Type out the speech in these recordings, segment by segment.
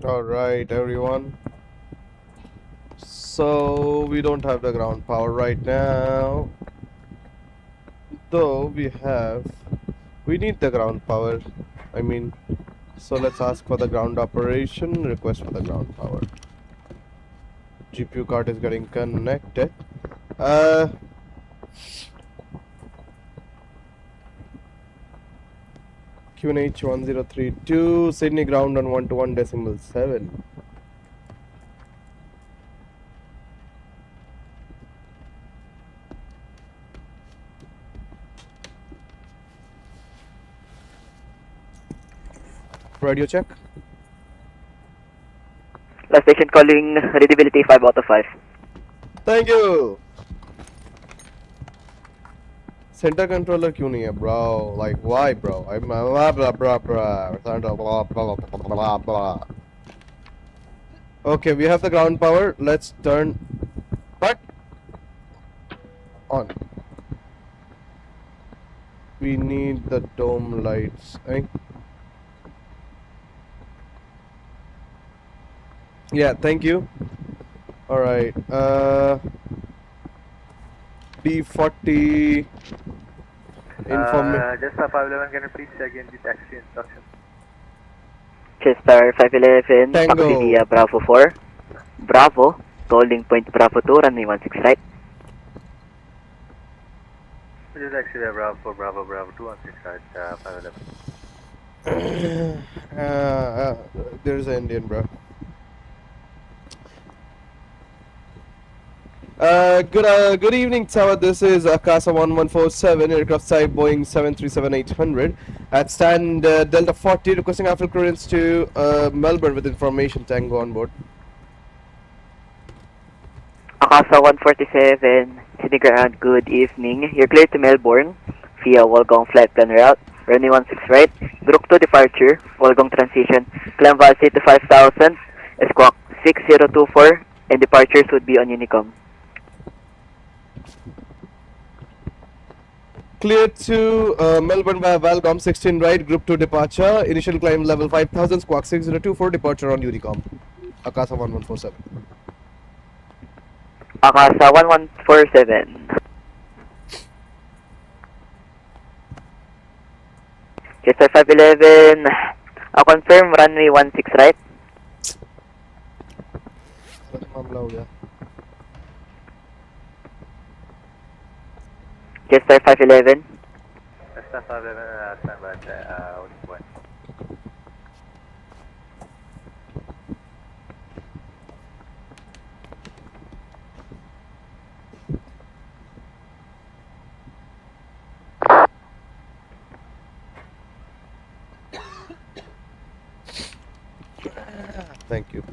Alright, everyone. So, we don't have the ground power right now. Though we need the ground power. I mean, so let's ask for the ground operation, request for the ground power. GPU card is getting connected. QNH 1032, Sydney ground on 121.7. Radio check. Last station calling, readability 5 out of 5. Thank you. Center controller क्यों नहीं है bro? Like why bro? I'm blah blah blah blah. Center blah blah blah blah. Okay, we have the ground power. Let's turn but on. We need the dome lights. Eh? Yeah, thank you. All right. B40 Jester 511, can you please check in the taxi instruction? Chester 511, Tango. taxi via Bravo 4. Bravo, holding point Bravo 2, runway 16 right. Which is taxi via Bravo 4, Bravo 216 right, 511. There's an Indian, bro. Good evening, Tower. This is Akasa 1147, aircraft type Boeing 737-800 at stand Delta 40, requesting airfield clearance to Melbourne with information. Tango on board. Akasa 147, Sydney ground, good evening. You're cleared to Melbourne via Wollongong flight plan route, runway 16 right, Brook 2 departure, Wollongong transition, climb velocity to 5000, squawk 6024, and departures would be on Unicom. Clear to Melbourne via Valcom 16 right, group 2 departure, initial climb level 5000, squawk 6024, departure on Unicom. Akasa 1147. Akasa 1147. Chester 511, confirm runway 16 right. मामला हो गया. Chester 511. Jester 511, stand by, holding point. Thank you.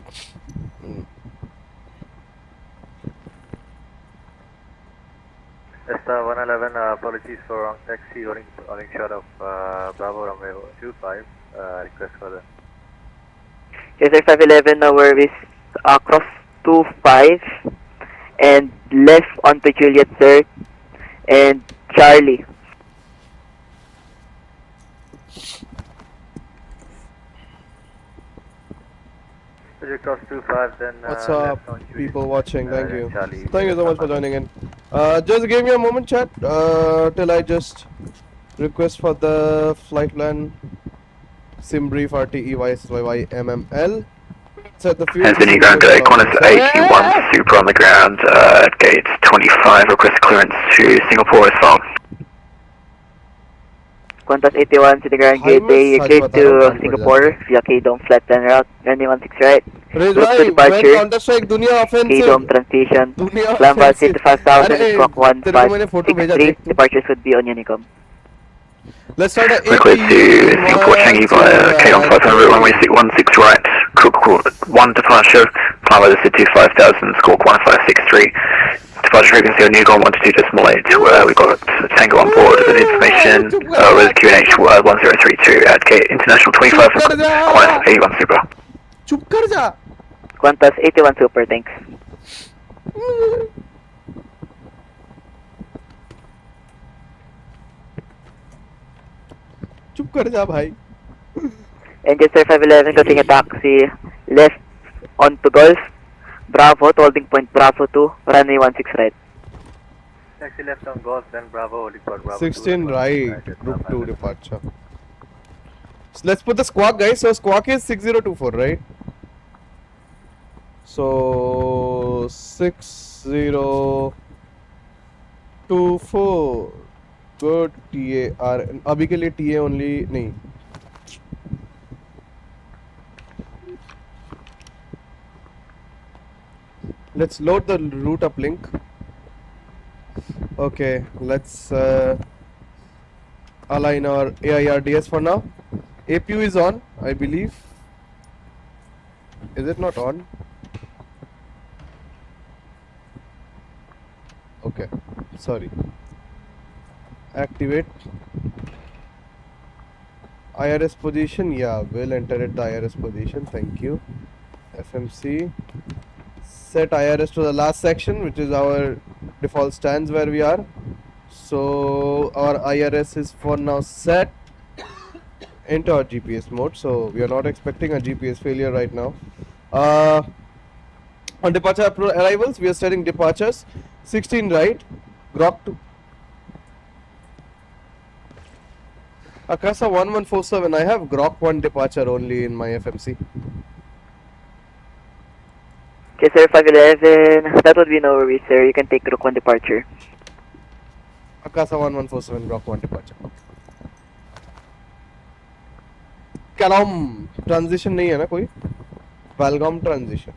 Jester 111, apologies for wrong taxi, holding short of Bravo runway 25, request for the... Chester 511, no worries, cross 25 and left onto Juliet sir, and Charlie. Project cross 25, then What's left up, on Juliet, people watching? Thank you. Charlie, Thank you so much for joining in. Just give me a moment, chat, till I just request for the flight plan. Sim brief RTE YSYY MML. Set the fuel. Anthony ground at Qantas 81, super on the ground, at gate 25, request clearance to Singapore as well. Qantas 81 to the ground gate A, cleared to Singapore via K-Dome flight plan route, runway 16 right. Group 2 departure, K-Dome transition, climb velocity to 5000, squawk 1563, departures would be on Unicom. Let's start at Request to Singapore Changi via K-Dome 500, runway 16 right, Cook 1 departure, climb velocity to 5000, squawk 1563. Departure frequency on Unicom 122.8, we've got Tango on board with information with QNH 1032 at gate International 25 Qantas 81 Super. चुप कर जा. Qantas 81 Super, thanks. कर जा भाई. Engine Sir 511 crossing a taxi left onto Golf. Bravo, to holding point Bravo 2, runway 16 right. Taxi left on Golf, then Bravo, holding for Bravo. 16 right, group 2 departure. So let's put the squawk, guys. So squawk is 6024, right? So 6024. Good TAR. अभी के लिए TA only नहीं. Let's load the route uplink. Okay, let's align our AIRDS for now. APU is on, I believe. Is it not on? Okay, sorry. Activate. IRS position, yeah, we'll enter it the IRS position, thank you. FMC. Set IRS to the last section, which is our default stands where we are. So our IRS is for now set into our GPS mode, so we are not expecting a GPS failure right now. On departure arrivals, we are setting departures 16 right, Grok 2. Akasa 1147, I have Grok 1 departure only in my FMC. Okay, Sir 511, that would be no worries, sir. You can take Rook 1 departure. Akasa 1147, Grok 1 departure. Kalom transition नहीं है ना कोई? Valgom transition.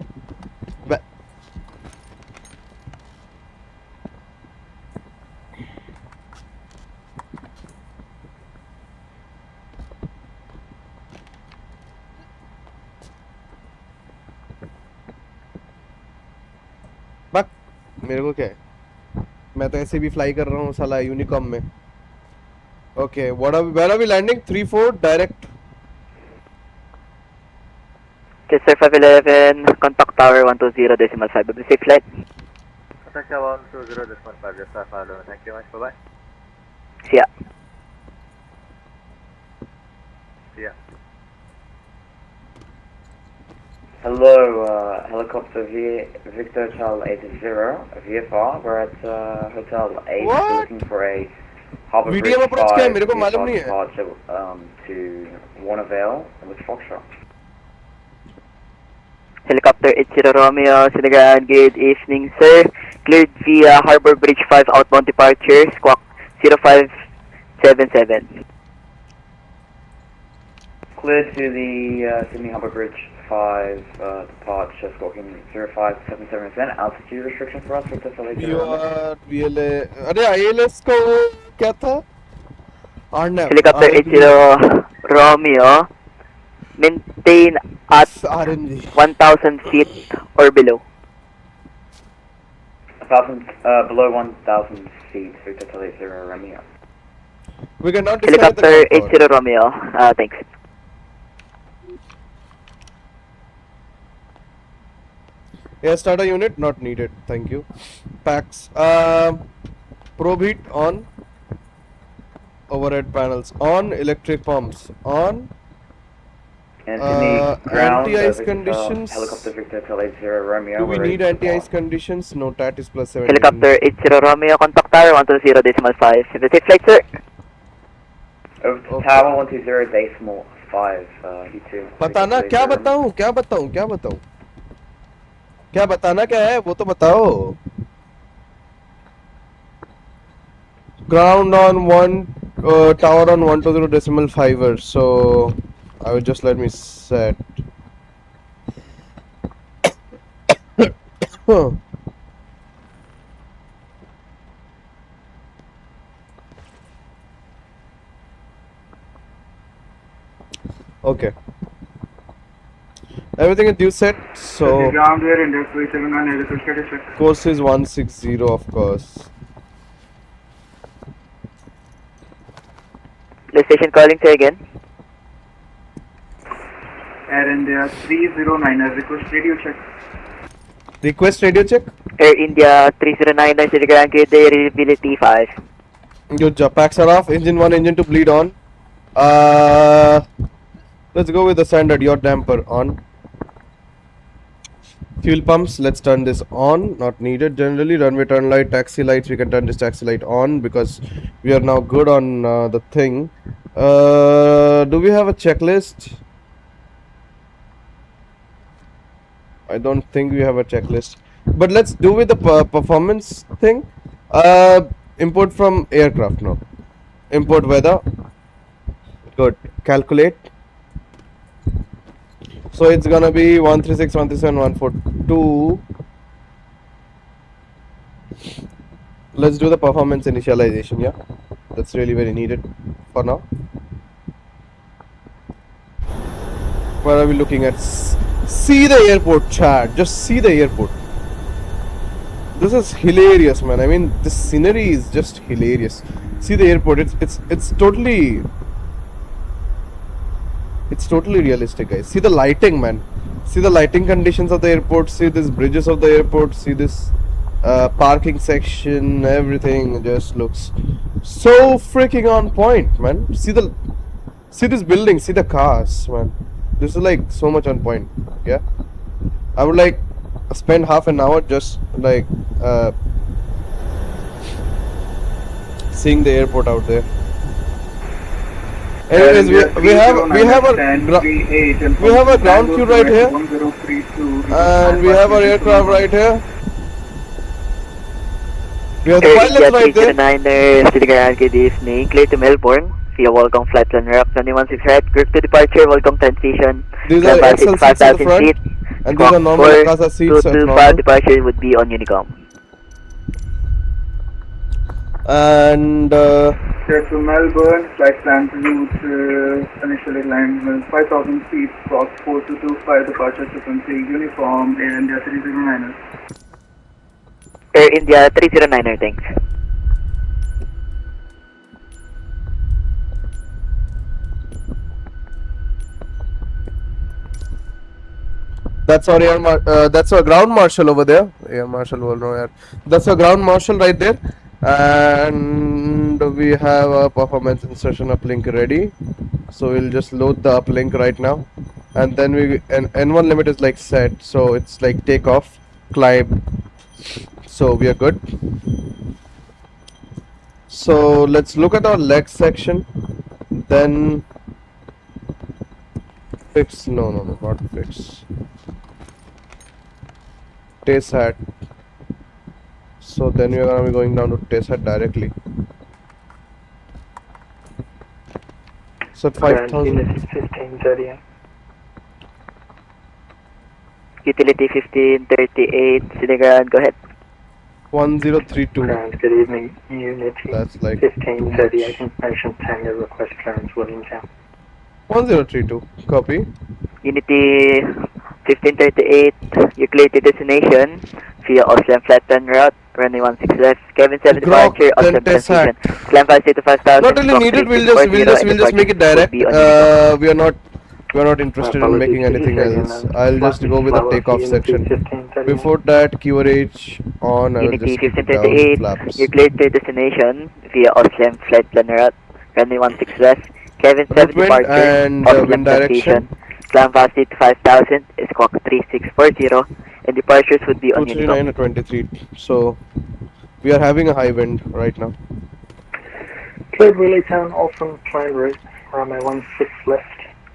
बक मेरे को क्या है? मैं तो ऐसे भी फ्लाई कर रहा हूँ साला यूनिकॉम में. Okay, where are we landing? 3-4 direct. Okay, Sir 511, contact tower 120.5 of the safe flight. Contact tower 120.5, just follow. Thank you very much, bye-bye. See ya. See ya. Hello, helicopter Victor Hotel 80, VFR. We're at Hotel 8. What? We're looking for a Harbour VDM Bridge approach क्या है? 5 मेरे को मालूम नहीं है. departure to Warnervale with Foxtrot. Helicopter 80 Romeo, Senegal, good evening, sir. Cleared via Harbour Bridge 5 outbound departure, squawk 0577. Cleared to the Sydney Harbour Bridge 5 departure, squawking 0577. Altitude restriction for us, Victor Hotel 80. You are VLA. अरे ILS को क्या था? RNAV. Helicopter 80 Romeo, maintain at RNG. 1,000 feet or below. 1,000 below 1,000 feet, Victor Hotel 80 Romeo. We cannot decide Helicopter the 80 Romeo, thanks. Air starter unit not needed. Thank you. Packs. Probe heat on. Overhead panels on. Electric pumps on. Anthony ground. Anti-ice Victor conditions. Helicopter Victor Hotel 80 Romeo. Do we we're need ready to anti-ice depart. conditions? No, TAT is plus 17. Helicopter 80 Romeo, contact tower 120.5. Is the safe flight, sir? Over to Okay. Tower 120.5, U2. बताना क्या बताऊं क्या बताऊं क्या बताऊं क्या बताना क्या है वो तो बताओ. Ground on one tower on 120.5, so I would just let me set. Okay. Everything is due set, so Ground here in 379 request status check. course is 160 of course. The station calling, say again. Air India 309 request radio check. Request radio check. Air India 309, Senegal, good day, reliability 5. Good job. Packs are off. Engine 1, engine 2 bleed on. Let's go with the standard yacht damper on. Fuel pumps, let's turn this on, not needed generally. Runway turn light, taxi lights, we can turn this taxi light on because we are now good on the thing. Do we have a checklist? I don't think we have a checklist, but let's do with the performance thing. Import from aircraft, no. Import weather, good. Calculate. So it's gonna be 136, 137, 142. Let's do the performance initialization, yeah. That's really very needed for now. What are we looking at? See the airport, chat. Just see the airport. This is hilarious, man. I mean, this scenery is just hilarious. See the airport. It's totally realistic, guys. See the lighting, man. See the lighting conditions of the airport. See these bridges of the airport. See this parking section. Everything just looks so freaking on point, man. See this building. See the cars, man. This is like so much on point. Yeah, I would like spend half an hour just like seeing the airport out there. Anyways, we have a ground crew right here, and we have our aircraft right here. We have the pilots right there. 309er, sitting around, good evening. Clear to Melbourne. Via welcome flight plan up 216 right. Group to departure, welcome transition. These are XL seats at the front, and these are normal Akasa seats. 225 departure would be on Unicom. And Here to Melbourne, flight plan route initially alignment 5,000 feet, Fox 4225, departure frequency uniform, Air India 309er. Air India 309er, thanks. that's our that's our ground marshal over there. Air marshal will know air. That's our ground marshal right there. And we have a performance insertion uplink ready. So we'll just load the uplink right now. And then N1 limit is like set. So it's like takeoff, climb. So we are good. So let's look at our leg section. Then fix, no, not fix. Taste hat. So then we are gonna be going down to taste hat directly. So 5,000. 1530. Utility 1538, sitting around, go ahead. 1032. Good evening, Unity. That's like 1538, information Tango, request clearance Williamstown. 1032. Copy. Unity 1538, you clear to destination via Oslam flight plan route, runway 16 left, Kevin 7 departure, Oslam transition, climb 5 to 5000. Not really needed. We'll just make it direct. We are not interested in making anything else. I'll just go with the takeoff section. Before that, QRH on. I will Unity just 1538, flaps. you clear to destination via Oslam flight plan route, runway 16 left, Kevin 7 departure, and Oslam wind direction. Climb fast to 5000, squawk 3640, and departures would be on Unicom. 239 and 23. So we are having a high wind right now. Cleared Williamstown, Alton, plan route, runway 16 left,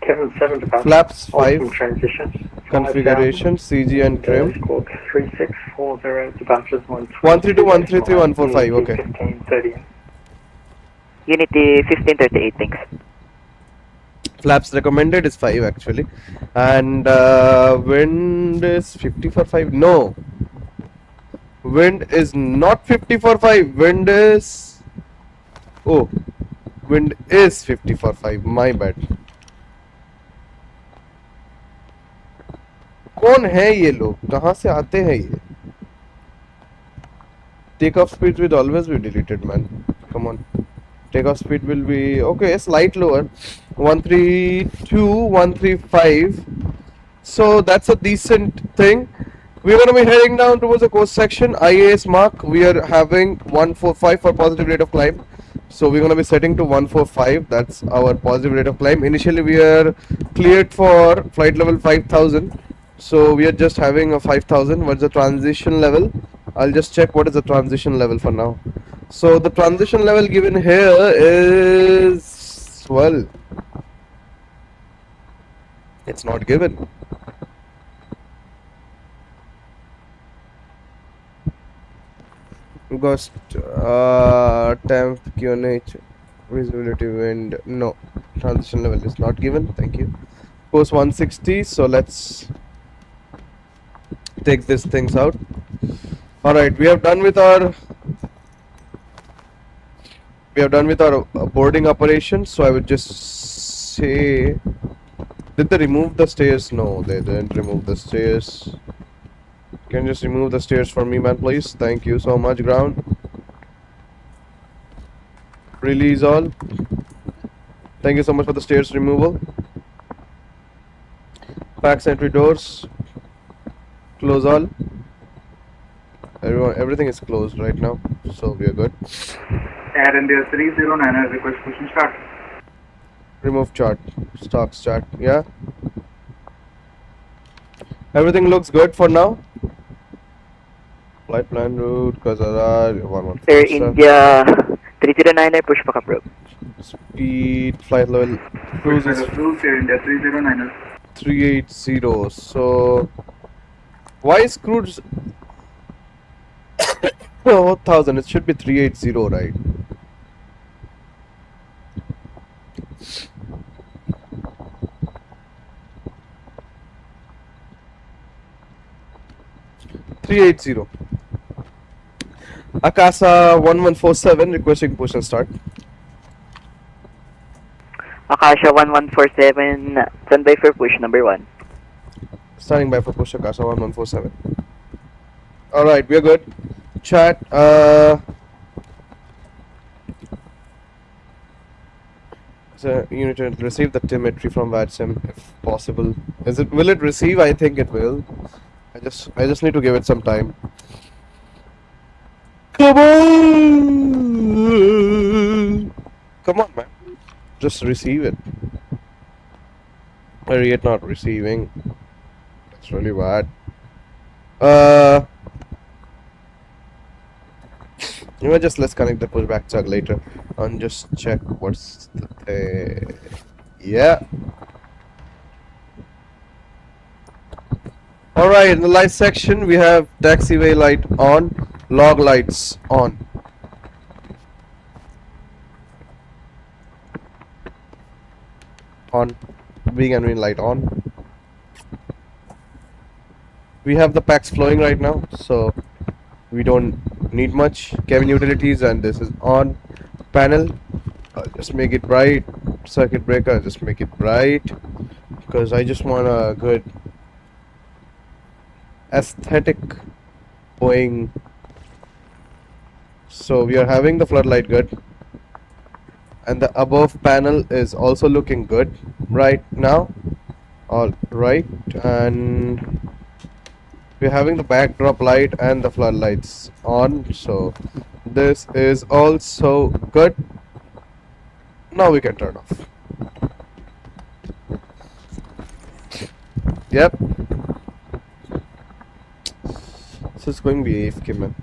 Kevin 7 departure. Flaps 5. Alton transition. Configuration, CG and trim. Squawk 3640, departures 132, 133, 145. Okay. 1530. Unity 1538, thanks. Flaps recommended is 5 actually. And wind is 50 for 5. No. Wind is not 50 for 5. Wind is... Oh. Wind is 50 for 5. My bad. कौन है ये लोग? कहाँ से आते हैं ये? Takeoff speed will always be deleted, man. Come on. Takeoff speed will be okay, slight lower. 132, 135. So that's a decent thing. We're gonna be heading down towards the coast section. IAS mark. We are having 145 for positive rate of climb. So we're gonna be setting to 145. That's our positive rate of climb. Initially we are cleared for flight level 5000. So we are just having a 5000. What's the transition level? I'll just check what is the transition level for now. So the transition level given here is, well, it's not given. Ghost, temp, QNH, visibility, wind. No, transition level is not given. Thank you. Course 160. So let's take these things out. All right, we have done with our boarding operation. So I would just say, did they remove the stairs? No, they didn't remove the stairs. Can you just remove the stairs for me, man, please? Thank you so much. Ground. Release all. Thank you so much for the stairs removal. Pack entry doors. Close all. Everything is closed right now, so we are good. Air India 309, I request pushing start. Remove chart. Stock start. Yeah. Everything looks good for now. Flight plan route, Kazara, 114. Air India 309er, push back approve. Speed, flight level, cruise is Approved, Air India 309. 380. So, why is cruise 1000? It should be 380, right? Akasa 1147 requesting push and start. Akasha 1147, standby for push number 1. Standing by for push Akasa 1147. Alright, we are good. Chat, so you need to receive the telemetry from VATSIM if possible. Will it receive? I think it will. I just need to give it some time. Come on! Come on, man. Just receive it. Or yet not receiving. That's really bad. You know, just let's connect the pushback jug later and just check what's the thing. Yeah. Alright, in the light section we have taxiway light on, log lights on. Being and green light on. We have the packs flowing right now, so we don't need much. Cabin utilities, and this is on. Panel, just make it bright. Circuit breaker, just make it bright, because I just want a good aesthetic Boeing. So we are having the floodlight good, and the above panel is also looking good right now. All right, and we're having the backdrop light and the floodlights on, so this is also good. Now we can turn off. Yep. This is going to be AFK, man.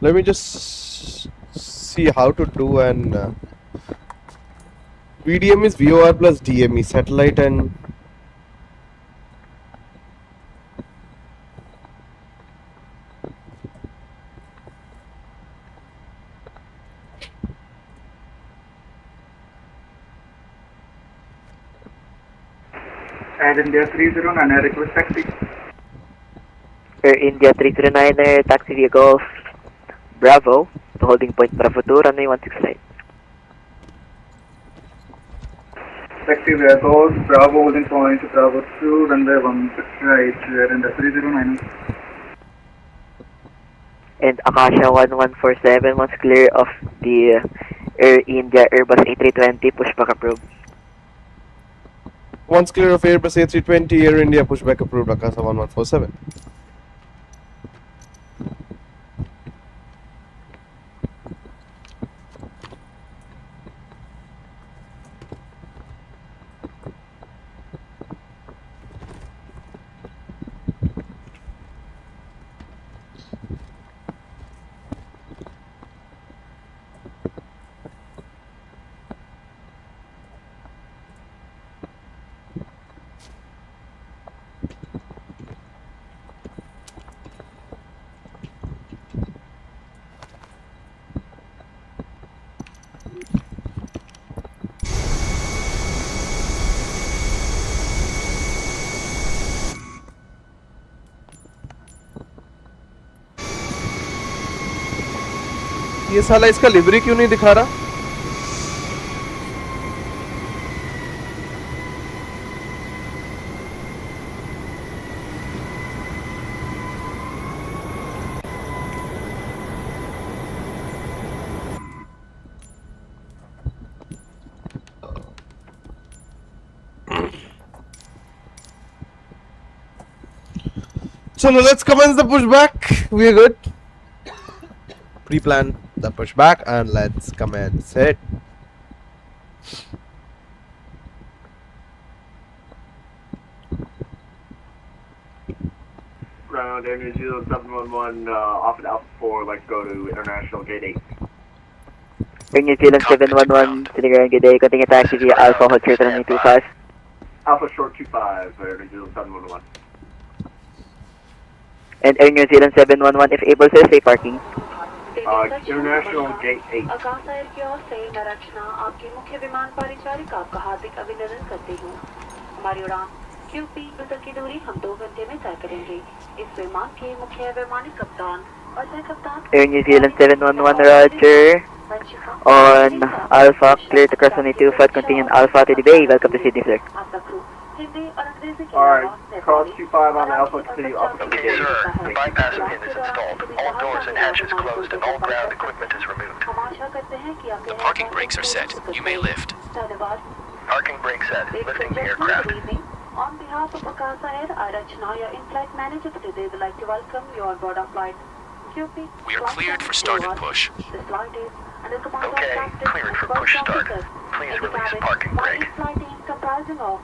Let me just see how to do an VDM is VOR plus DME, satellite and Air India 309, I request taxi. Air India 309er, taxi via Golf Bravo to holding point Bravo 2, runway 16 right. Taxi via Golf Bravo, holding point Bravo 2, runway 16 right, Air India 309. And Akasha 1147, once clear of the Air India Airbus A320, pushback approved. once clear of Airbus A320, Air India pushback approved, Akasa 1147. ये साला इसका livery क्यों नहीं दिखा रहा? So now let's commence the pushback. We're good. Pre-plan the pushback and let's commence it. Ground Air New Zealand 711 off at Alpha 4, like go to International Gate 8. Air New Zealand 711, Sinigaran, good day. Continue taxi via Alpha Hotel 325. Alpha Short 25, Air New Zealand 711. And Air New Zealand 711, if able, sir, stay parking. International Gate 8. Akasa air की ओर से मैं रचना आपके मुख्य विमान परिचारिका आपका हार्दिक अभिनंदन करती हूँ। हमारी उड़ान QP मीटर की दूरी हम 2 घंटे में तय करेंगे। इस विमान के मुख्य वैमानिक कप्तान और सह कप्तान Air New Zealand 711, Roger. On Alpha, clear to cross on 25, continue on Alpha to the bay. Welcome to Sydney, sir. आपका क्रू हिंदी और अंग्रेजी के Alright, cross 25 on Alpha, continue up to the Okay, gate. sir. The bypass pin is installed. All doors and hatches closed and all ground equipment is removed. हम आशा करते हैं कि आपके The parking brakes are set. You may lift. धन्यवाद। Parking brake set. Lifting the aircraft. On behalf of Akasa Air, Rachna, your in-flight manager for today, would like to welcome you on board our flight. QP, We are cleared for start and push. This flight is under command of Okay, Captain cleared for and push first start. officers. Please In the release cabin, parking one brake. flight team comprising of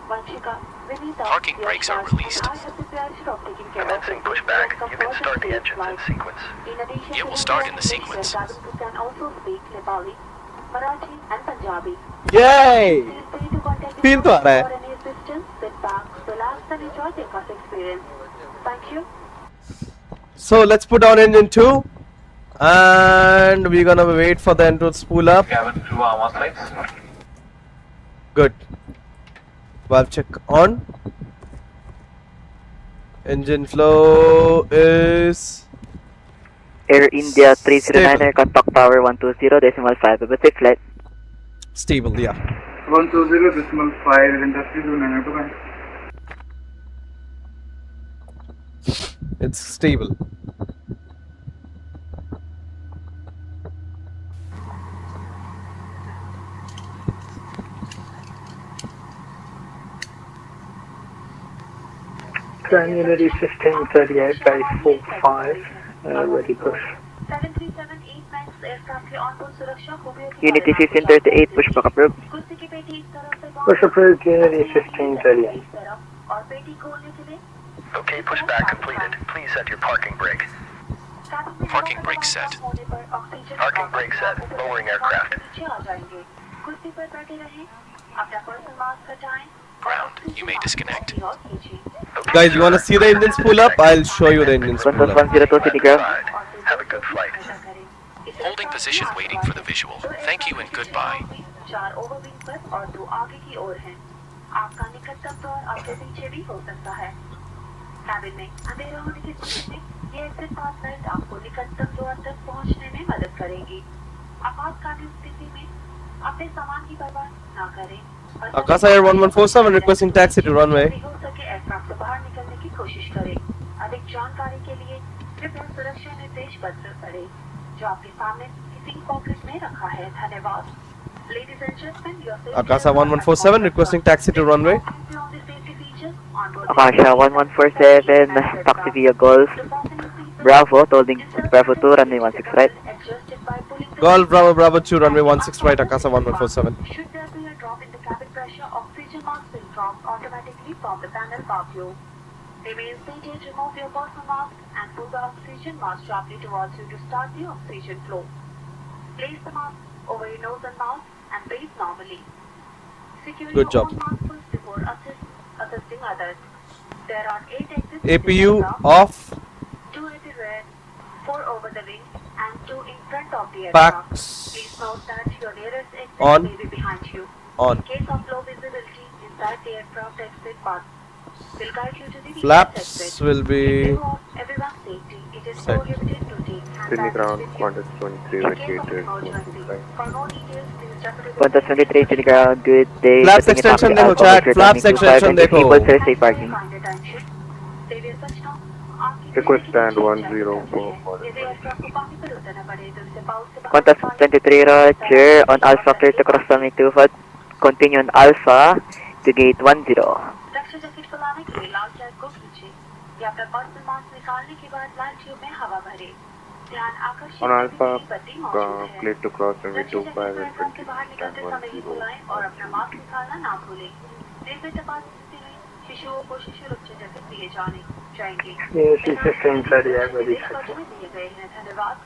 Vanshika, Vinita, Parking brakes are Yash, released. and I have the pleasure of taking care of Commencing you. pushback. Welcome You can aboard start the today's engines in flight. sequence. In addition It to will the start in the English, sequence. your cabin crew can also speak Nepali, Marathi, and Punjabi. Yay! Feel free to contact Feel तो आ रहा है. for any assistance. Sit back, relax, and enjoy the Akasa experience. Thank you. So let's put on engine 2 and we're gonna wait for the engine to spool up. Cabin crew armor lights. Good. Valve check on. Engine flow is Air India 309, Stable. aircraft talk power 120.5, but safe flight. stable, yeah. 120.5 is industry zone and autobahn. It's stable. Unity 1538 base 45, ready push. 737 max aircraft के onboard सुरक्षा को भी Unity 1538, pushback approved. कुर्सी की पेटी इस तरफ से Push approved, Unity 1538. इस तरफ और पेटी खोलने के लिए Okay, pushback completed. Please set your parking brake. Parking brake set. Parking brake set. Lowering aircraft. नीचे आ जाएंगे कुर्सी पर बैठे रहें अपना पर्सनल मास्क हटाएं Ground. You may disconnect. और कीजिए Guys, you wanna see the engine spool up? I'll show you the engine spool up. 102 City Ground. Have a good flight. Holding position waiting for the visual. Thank you and goodbye. 4 ओवरविंग पर और 2 आगे की ओर हैं आपका निकटतम द्वार आपके पीछे भी हो सकता है कैबिन में अंधेरा होने की स्थिति में ये एग्जिट पास लाइट आपको निकटतम द्वार तक पहुंचने में मदद करेगी आपातकालीन स्थिति में अपने सामान की परवाह न करें Akasa Air 1147 requesting taxi to runway. हो सके एयरक्राफ्ट से बाहर निकलने की कोशिश करें अधिक जानकारी के लिए कृपया सुरक्षा निर्देश पत्र पढ़ें जो आपके सामने किसी पॉकेट में रखा है धन्यवाद Ladies and gentlemen, your safety Akasa 1147 requesting taxi to runway. Akasha 1147, taxi via Golf. Bravo, holding Bravo 2, runway 16 right. Golf Bravo Bravo 2 runway 16 right, Akasa 1147. Should there be a drop in the cabin pressure, oxygen mask will drop automatically from the panel above you. Remain seated, remove your personal mask and pull the oxygen mask sharply towards you to start the oxygen flow. Place the mask over your nose and mouth and breathe normally. Secure Good your job. own mask first before assisting others. There are 8 exits. APU off. 2 at the rear, 4 over the wing, and 2 in front of the aircraft. Packs Please note that your nearest exit On. may be behind you. on. In case of low visibility, inside the aircraft exit path will guide you to the Flaps exit. will In be view of everyone's safety, it is set. prohibited to take Sydney ground, Qantas 23 vacated 165. Qantas 23 to the ground, good day. Flaps Continuing extension taxi देखो Alpha chat, Hotel flaps turning 25 extension and देखो. People sir, safe parking. Request stand 104 for the Qantas 23 Roger, on Alpha clear to cross runway 25. Continue on Alpha to gate 10. रक्षा jacket खुलाने के लिए लाल flag को खींचे या अपना पर्सनल मास्क निकालने के बाद लाल ट्यूब में हवा भरे ध्यान आकर्षित On Alpha, बत्ती मौजूद है clear to cross runway Raksha 25 jacket and platform के बाहर 20 निकलते stand समय ही खुलाएं और अपना मास्क निकालना ना भूलें रेलवे तपास स्थिति में शिशुओं को शिशु रक्षा जैकेट दिए जाएंगे Unity 1538, ready विदेश पक्ष में दिए गए हैं धन्यवाद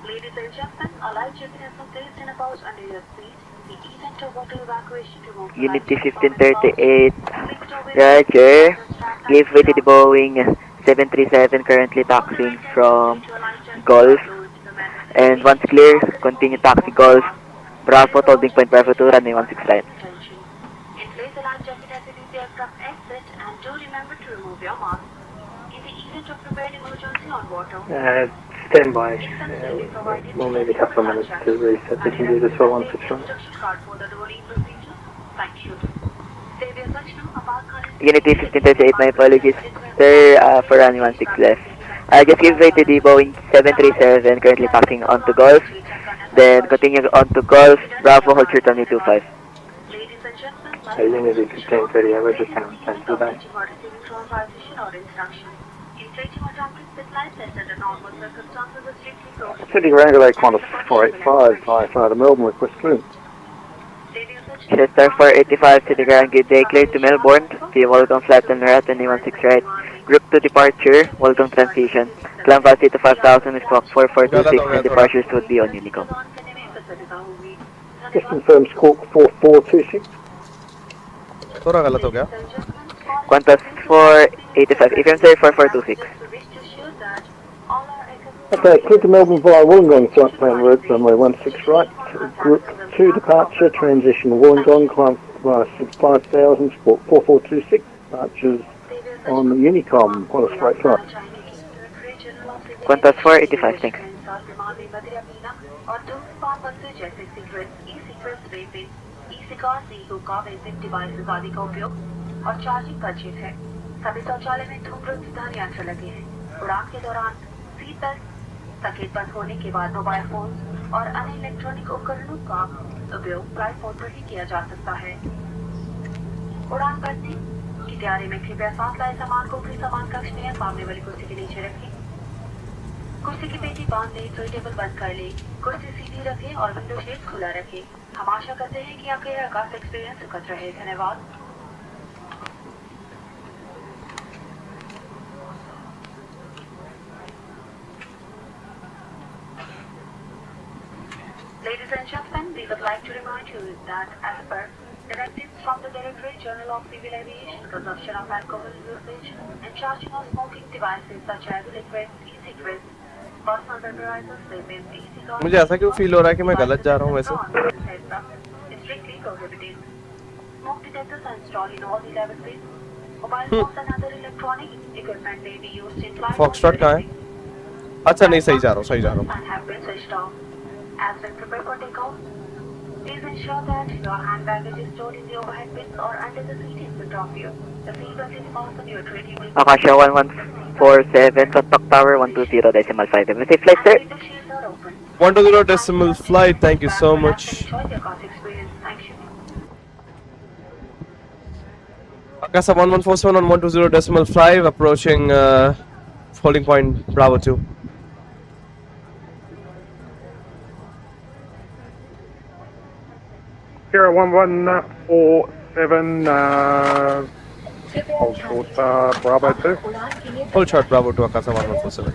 Ladies and gentlemen, a life jacket has been placed in a pouch under your seat. The event of water evacuation to move Unity 1538 Roger, give way to the Boeing 737 currently taxiing from Gulf. And once clear, continue taxi Gulf. Bravo, holding point Bravo 2, runway 16 right. In place the life jacket as it is the aircraft exit and do remember to remove your mask. In the event of prepared emergency on water, Stand by. We'll need a couple of minutes to reset the computers for 16 right. instruction card for the rolling procedure. Thank you. Savior Saksham, Apakalis. Unity 1538, my apologies, sir, for runway 16 left. I just give way to the Boeing 737 currently taxiing onto Gulf. Then continue onto Gulf. Bravo, hold short runway 25. Ladies and gentlemen, Unity 1538, register and send to that. or receiving translation or instruction. Inflating or jumping with license under normal circumstances is strictly prohibited. City Wrangler Qantas 485, IFR to Melbourne, request clearance. Chester 485 to the ground, good day, clear to Melbourne. Via Volcom flight and right, 216 right. Group 2 departure, Volcom transition. Climb velocity to 5000, is clock 4426 and departures would be on Unicom. Just confirm squawk 4426. थोड़ा गलत हो गया. Qantas 485, if I'm sorry, 4426. Okay, clear to Melbourne via Wollongong, flight plan route, runway 16 right. Group 2 departure, transition Wollongong, climb via 5000, squawk 4426. Departures on Unicom, on a straight flight. Qantas 485, thanks. और दूसरी बात बंदे जैसे secret ई-सीक्रेट वेपिन ई-सिगार सी-हुक्का वेपिन devices आदि का उपयोग और charging वर्जित है सभी शौचालय में धूम्र निदान यंत्र लगे हैं उड़ान के दौरान सीट बेल्ट सकेट बंद होने के बाद मोबाइल फोन और अन्य इलेक्ट्रॉनिक उपकरणों का उपयोग फ्लाइट मोड पर ही किया जा सकता है उड़ान भरने की तैयारी में कृपया साथ लाए सामान को ऊपरी सामान कक्ष में या सामने वाली कुर्सी के नीचे रखें कुर्सी की पेटी बांध लें, सोई टेबल बंद कर लें, कुर्सी सीधी रखें और विंडो शेड खुला रखें। हम आशा करते हैं कि आपका यह आकाश एक्सपीरियंस सुखद रहे। धन्यवाद। Ladies and gentlemen, we would like to remind you that as per directives from the Directorate General of Civil Aviation, consumption of alcohol usage and charging of smoking devices such as cigarettes, e-cigarettes, personal vaporizers, vaping, e-cigars, मुझे ऐसा क्यों feel हो रहा है कि मैं गलत जा रहा हूँ वैसे. is strictly prohibited. Smoke detectors are installed in all the lavatories. Mobile phones and other electronic equipment may be used in flight. Foxtrot कहाँ है? अच्छा नहीं सही जा रहा हूँ. And have been switched off. As we prepare for takeoff, please ensure that your hand baggage is stored in the overhead bins or under the seat in front of you. The seatbelt is fastened to your tray table. Akasa 1147, contact tower 120.5. Have a safe flight, sir. 120 flight, thank you so much. Enjoy the Akasa experience. Thank you. Akasa 1147 on 120.5, approaching holding point Bravo 2. Sierra 1147, hold short, Bravo 2. Hold short Bravo 2, Akasa 1147.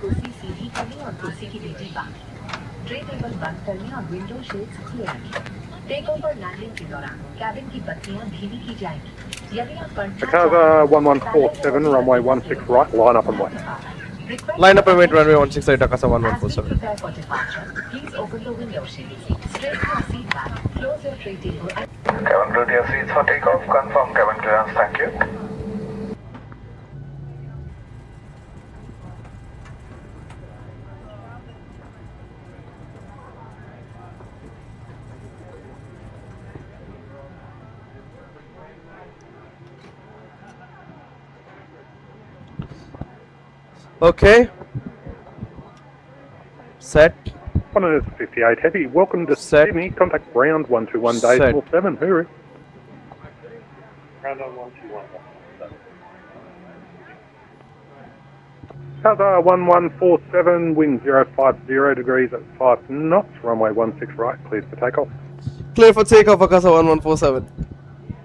Tray table बंद करने और window shades खुले रखें। Take over landing के दौरान cabin की बत्तियां धीमी की जाएंगी। यदि आप Akasa 1147, runway 16 right, line up and wait. Line up and wait, runway 16 Akasa 1147. prepare for departure, please open the window shades. Straighten your seat back, close your tray table and Cabin crew to your seats for takeoff. Confirm cabin clearance. Thank you. Okay. Set. 158 Heavy, welcome to Set. Sydney. Contact ground 121 Set. Decimal 7. Hooray. Ground on 121. Qatar 1147, wind 050 degrees at 5 knots, runway 16 right, cleared for takeoff. Clear for takeoff, Akasa 1147.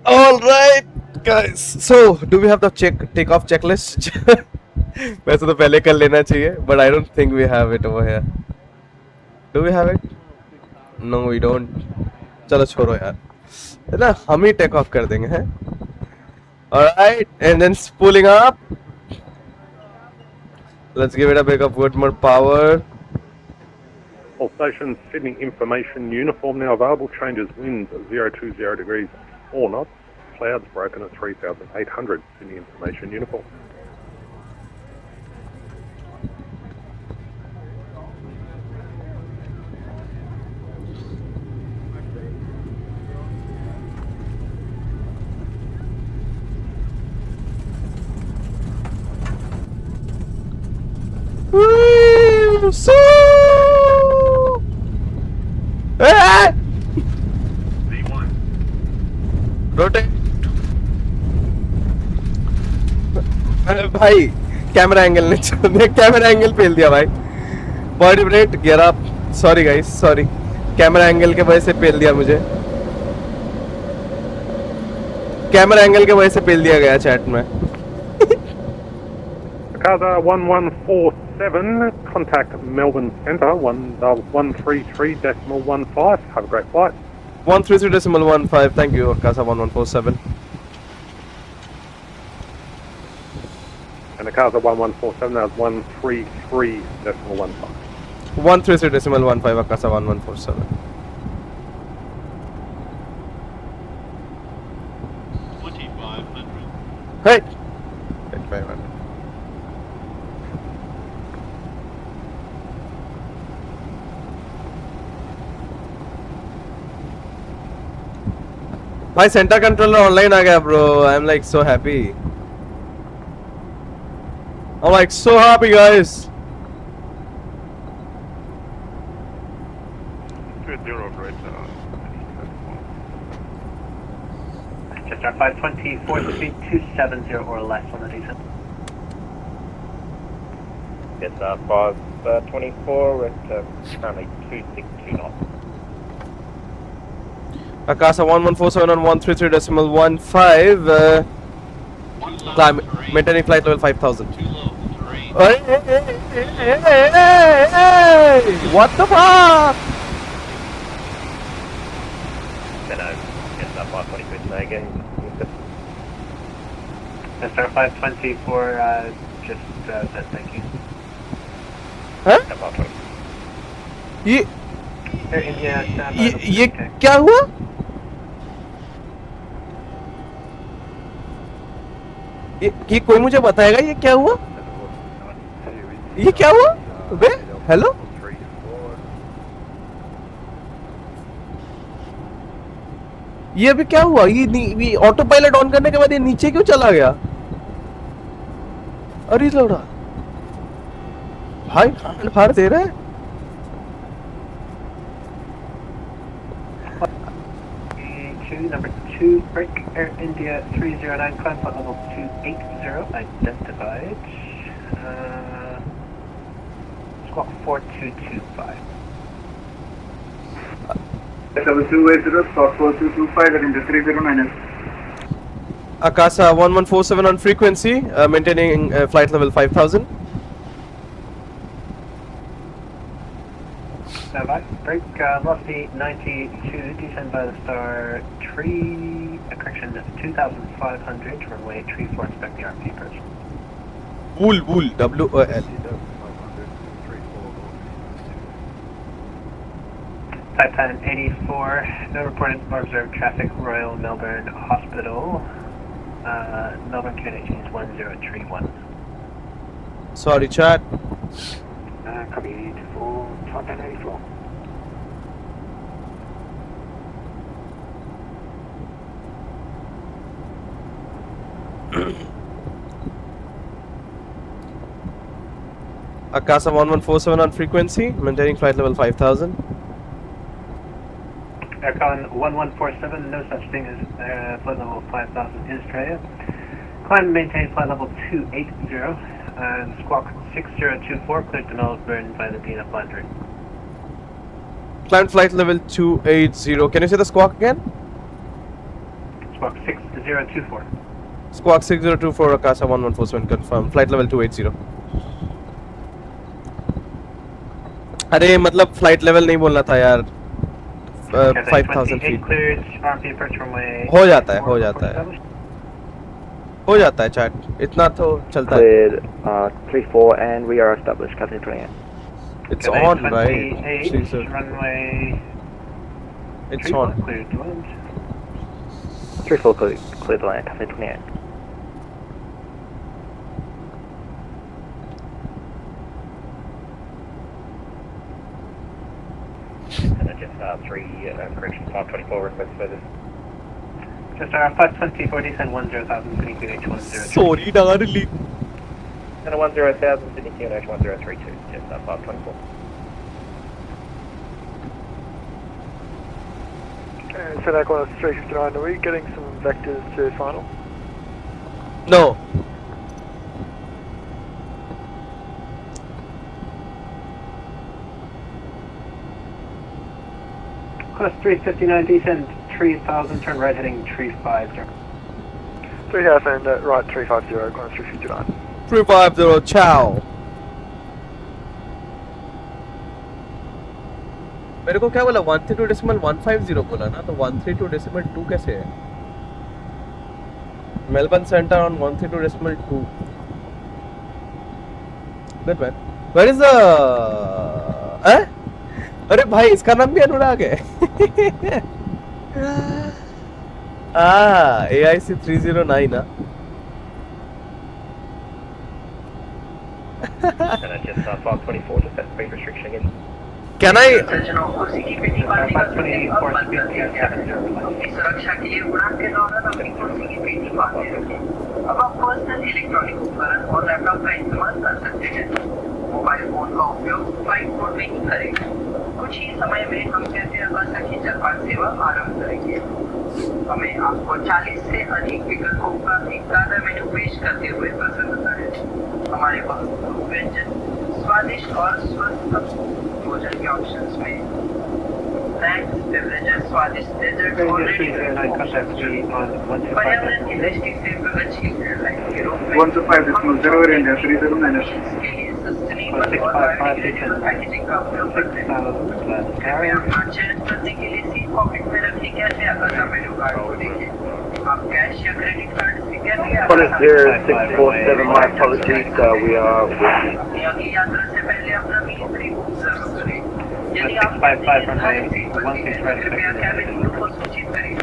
Alright, guys. So, do we have the takeoff checklist? वैसे तो पहले कर लेना चाहिए, but I don't think we have it over here. Do we have it? No, we don't. चलो छोड़ो यार. है ना, हम ही take off कर देंगे हैं. Alright, and then spooling up. Let's give it a bit of good more power. All stations, Sydney information uniform now available. Changes winds at 020 degrees, 4 knots. Clouds broken at 3,800. Sydney information uniform. Woo! So hey! Rotate. भाई camera angle ने camera angle पेल दिया भाई. Body brat gear up. Sorry guys, sorry. Camera angle के वजह से पेल दिया मुझे. कैमरा एंगल के वजह से पेल दिया गया चैट में. Qatar 1147, contact Melbourne Centre 133.15. Have a great flight. 133.15. Thank you, Akasa 1147. And the Qatar 1147, that was 133.15. 133.15, Akasa 1147. 2500. Hey! 2500. भाई सेंटर कंट्रोलर ऑनलाइन आ गया bro. I am like so happy. I am like so happy guys. Just our 524 speed 270 or less on the descent. Yes, 524 at currently 262 knots. Akasa 1147 on 133.15. Climb, maintaining flight level 5000. Hey, what the fuck? Then yes, 524 today again. Just our 524, just said thank you. Huh? ये क्या हुआ? ये कोई मुझे बताएगा ये क्या हुआ? ये क्या हुआ? बे हेलो? ये अभी क्या हुआ? ये ऑटो पायलट ऑन करने के बाद ये नीचे क्यों चला गया? अरे लौड़ा भाई फाड़ दे रहा है. Number 2, break Air India 309, climb flight level 280, identified. Squawk 4225. Level 280, squawk 4225 at India 309. Akasa 1147 on frequency, maintaining flight level 5000. Break velocity 92, descend by the star correction 2500, runway 34, expect the RP approach. Wool, W-O-L. Titan 84, no reported observed traffic, Royal Melbourne Hospital, Melbourne QNH is 1031. Sorry, chat. Copy for Titan 84. Akasa 1147 on frequency, maintaining flight level 5000. Aircon 1147, no such thing as flight level 5000 in Australia. Climb and maintain flight level 280, and squawk 6024, cleared to Melbourne by the peanut laundry. Climb flight level 280. Can you say the squawk again? Squawk 6024. Squawk 6024, Akasa 1147, confirm. Flight level 280. अरे मतलब flight level नहीं बोलना था यार. 5000 feet. Cleared, RP approach runway. हो जाता है chat. इतना तो चलता है. Cleared 34 and we are established, Captain 28. It's on, right? Runway. It's on. Cleared to land. 34 cleared to land, Captain 28. Correction 524 request service. Just 520 for descent 10,000, Sydney QNH 1032. Sorry, darling. And 10,000, Sydney QNH 1032, just 524. And FedEx 359, are we getting some vectors to final? No. Plus 359 descent 3000, turn right heading 350. 3000 right 350, Qantas 359. 350, ciao. मेरे को क्या बोला 132.150 बोला ना तो 132.2 कैसे है? Melbourne Center on 132.2. Good man. Where is the? अरे भाई इसका नाम भी अनुराग है. AIC 309 ना. And just 524 to set speed restriction again. Can I? सुरक्षा के लिए उड़ान के दौरान अपनी कुर्सी की पेटी बांधे रखें. अब आप पर्सनल इलेक्ट्रॉनिक उपकरण और लैपटॉप का इस्तेमाल कर सकते हैं. मोबाइल फोन का उपयोग फ्लाइट मोड में ही करें. कुछ ही समय में हम कैसे अकासा की जलपान सेवा आरंभ करेंगे. हमें आपको 40 से अधिक विकल्पों का एक ताज़ा मेनू पेश करते हुए प्रसन्नता है. हमारे पास व्यंजन स्वादिष्ट और स्वस्थ भोजन के ऑप्शंस में स्नैक्स, बेवरेजेस, स्वादिष्ट डेजर्ट और रेडी पर्यावरण की दृष्टि से प्रगतिशील एयरलाइन के रूप में 125.0 India 309 सस्टेनेबल और बायोडिग्रेडेबल पैकेजिंग का उपयोग करते हैं. कृपया अपना चयन करने के लिए सीट पॉकेट में रखने कैसे आकाशा मेनू कार्ड को देखें. आप कैश या क्रेडिट कार्ड से कैसे Qantas 0647, my apologies, we are with अपनी अगली यात्रा से पहले अपना मील प्री बुक जरूर करें. यदि आप 655 runway 16 कृपया कैबिन क्रू को सूचित करें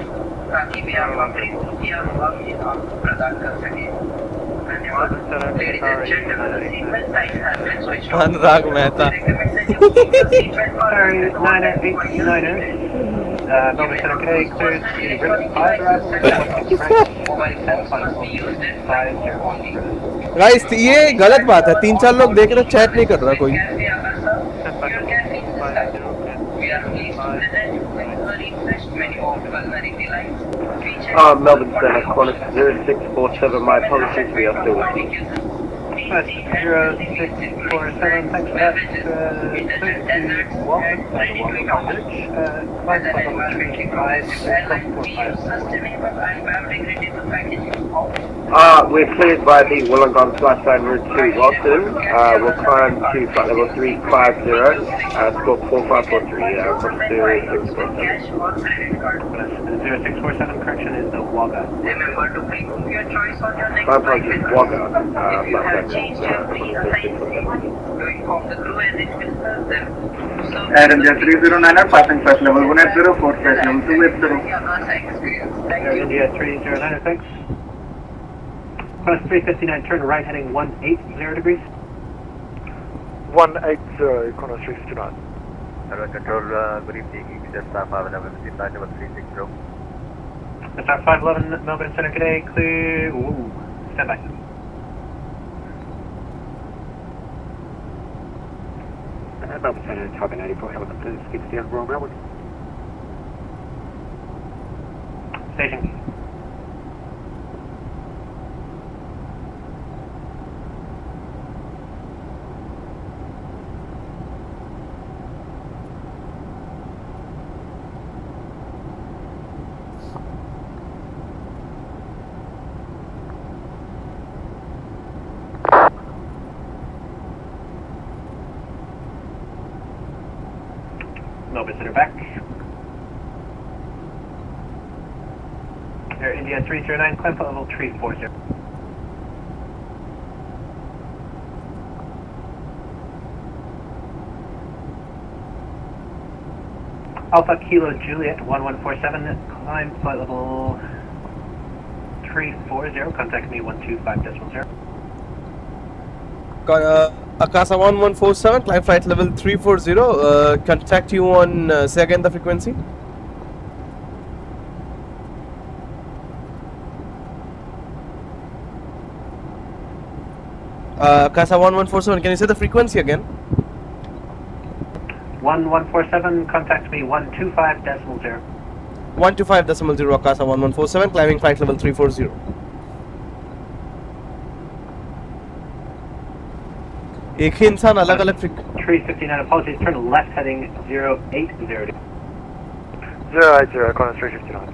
ताकि वे आप अपनी सूची या आपको प्रदान कर सकें. धन्यवाद. Ladies and gentlemen, the seatbelt sign has been switched off. Anurag Mehta. Sorry, 9er. Melbourne Center K, cleared to River 5 arrival, guys ये गलत बात है. 3-4 लोग देख रहे, चैट नहीं कर रहा कोई. Melbourne Center, Qantas 0647, my apologies, we are still with you. 0647, thanks for that. We're cleared by the Wollongong flight line route to Walton. We'll climb to flight level 350, score 4543, across to 0647, correction is the Wagga. Remember to pre-book your choice on your next my apologies, Wagga. If you have changed your pre-assigned seat, to inform the crew as it will serve them. Air India 309 passing flight level 180, port flight level 280. Air India 309, thanks. Qantas 359, turn right heading 180 degrees. 180, Qantas 359. Hello, control, good evening. Just 511, flight level 360. Star 511, Melbourne Center today, clear. Ooh, stand by. Melbourne Centre, Target 84, helicopter, skips down Royal Melbourne. Station. Melbourne Centre back. Air India 309, climb flight level 340. Alpha Kilo Juliet 1147, climb flight level 340, contact me 125.0. Akasa 1147, climb flight level 340, contact you on, say again the frequency. Akasa 1147, can you say the frequency again? 1147, contact me 125.0. 125.0, Akasa 1147, climbing flight level 340. एक ही इंसान अलग अलग 359, apologies, turn left heading 080. 080, Connor 359.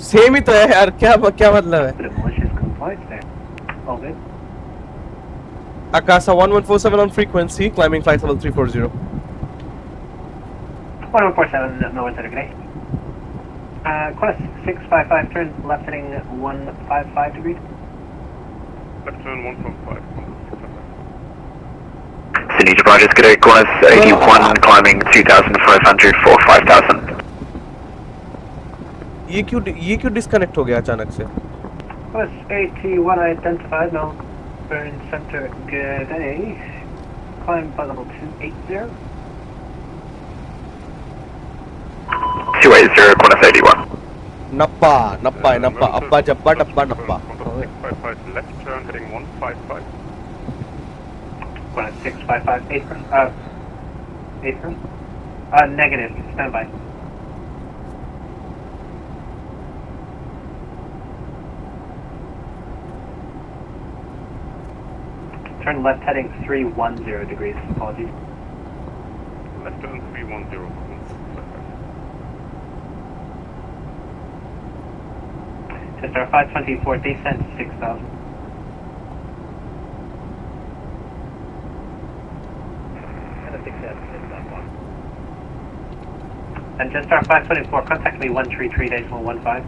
Same ही तो है यार, क्या मतलब है? Malicious compliance there. All good. Akasa 1147 on frequency, climbing flight level 340. 1147, Melbourne Centre, good day. Quest 655, turn left heading 155 degrees. Left turn 155. Sydney to Rogers, good day, Qantas 81, climbing 2,500 for 5,000. ये क्यों disconnect हो गया अचानक से? Quest 81 identified, Melbourne Centre, good day. Climb flight level 280. 280, Qantas 81. नप्पा अब्बा जब्बा डब्बा नप्पा. 655, left turn heading 155. 655, apron, apron? Negative, stand by. Turn left heading 310 degrees, apologies. Left turn 310. Just our 524, descent 6,000. And just our 524, contact me 133.15.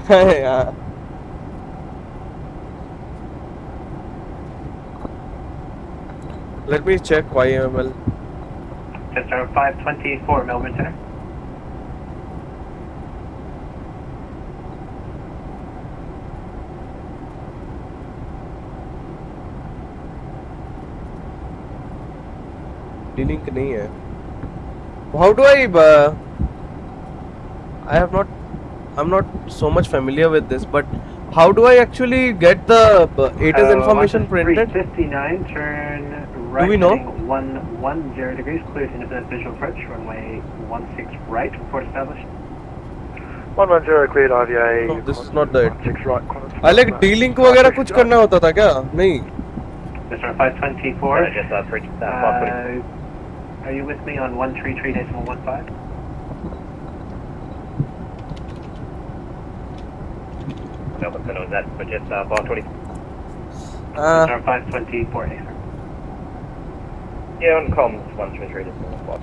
Yeah. Let me check YML. Just our 524, Melbourne Centre. Link नहीं है. How do I'm not so much familiar with this, but how do I actually get the ATC information printed? 359, turn right. Do we know? 110 degrees, cleared independent visual approach, runway 16 right, report established. 110 cleared IVA. No, this is not the 6 right, Connor. अलग D-Link वगैरह कुछ करना होता था क्या? नहीं. Mr. 524. Are you with me on 133.15? Melbourne Centre, was that for just bar 20? Mr. 524, sir. Yeah, on comms, 133.15.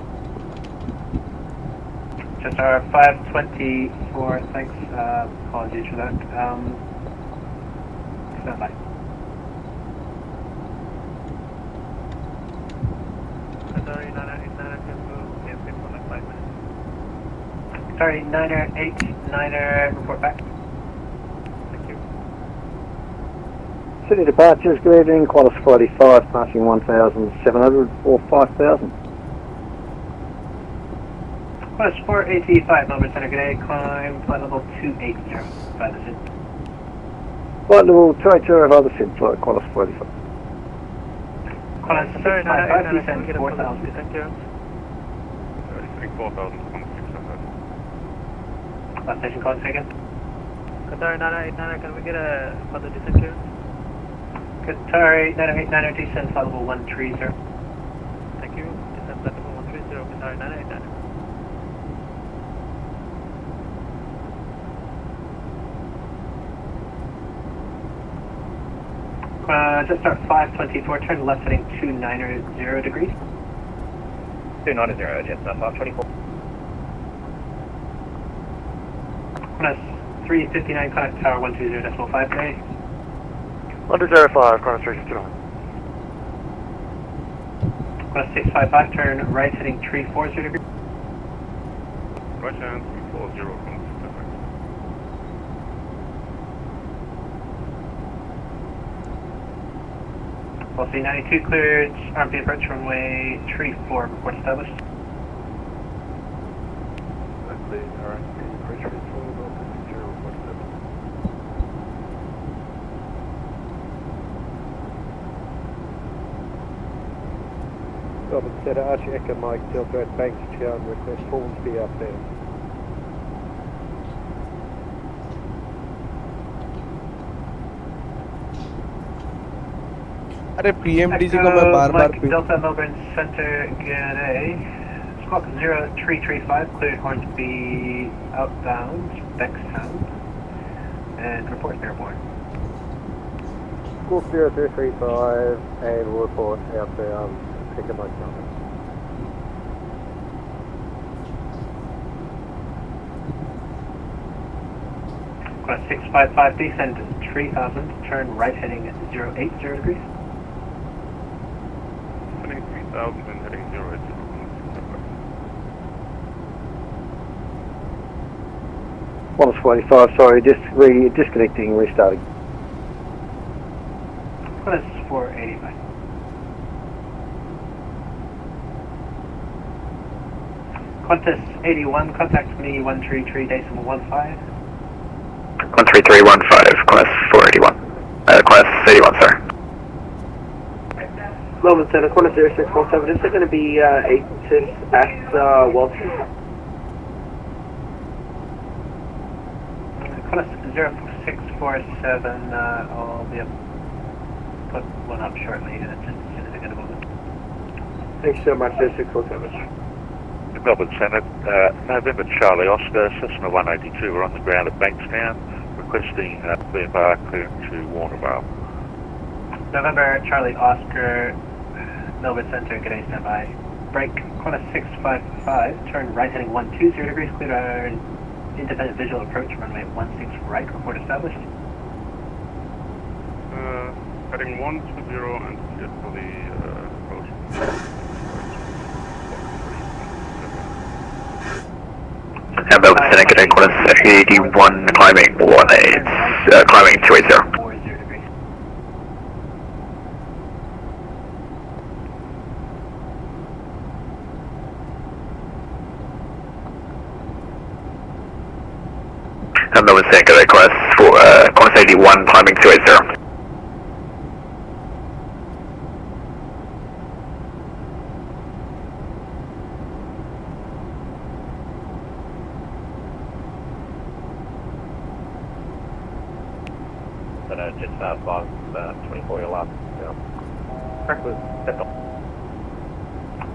Just our 524, thanks, apologies for that. Stand by. Sorry, 9er, report back. Thank you. City departures, good evening, Qantas 45, passing 1,700 for 5,000. Quest 485, Melbourne Centre, good day, climb flight level 280, by the city. flight level 280 of other SID flight, Qantas 45. Qantas 655, descend 4,000. Thank you. 4,000, Last station call again. Qatar 989, can we get a further descent clearance? Qatar 989, descend flight level 130. Thank you. Descent flight level 130, Qatar 989. Just start 524, turn left heading 290 degrees. 290, Jetstar 524. Qantas 359, contact tower 120.5 today. 105, Qantas 359. Qantas 655, turn right heading 340 degrees. Right hand 340 from Policy 92 cleared, RMP approach runway 34, report established. Robert Center, Archie Echo Mike, Delta at Banks Town, request forms be up there. अरे PMDG को मैं बार-बार Delta Melbourne Center, G'day. Squawk 0335, cleared Hornsby outbound, Beckstown, and report airborne. Squawk 0335, and we'll report outbound, Echo Mike Delta. Qantas 655, descend 3000, turn right heading 080 degrees. Heading 3000 and heading 080. Qantas 45, sorry, disconnecting, restarting. Qantas 485. Qantas 81, contact me 133.15. 13315, Qantas 481. Qantas 81, sorry. Melbourne Center, Qantas 0647, is there going to be ATC at Walton? Qantas 0647, I'll be able to put one up shortly, just as soon as I get a moment. Thanks so much, 0647. Melbourne Center, November Charlie Oscar, Cessna 182, we're on the ground at Bankstown, requesting VFR clearance to Warnervale. November Charlie Oscar, Melbourne Center, G'day, standby. Break, Qantas 655, turn right heading 120 degrees, clear our independent visual approach, runway 16 right, report established. Heading 120 and get for the approach. And Melbourne Center, good day, Qantas 81, climbing 18, climbing 280. And Melbourne Center, good day, Qantas 81, climbing 280. Jetstar 524, your last. Breakfast, that's all.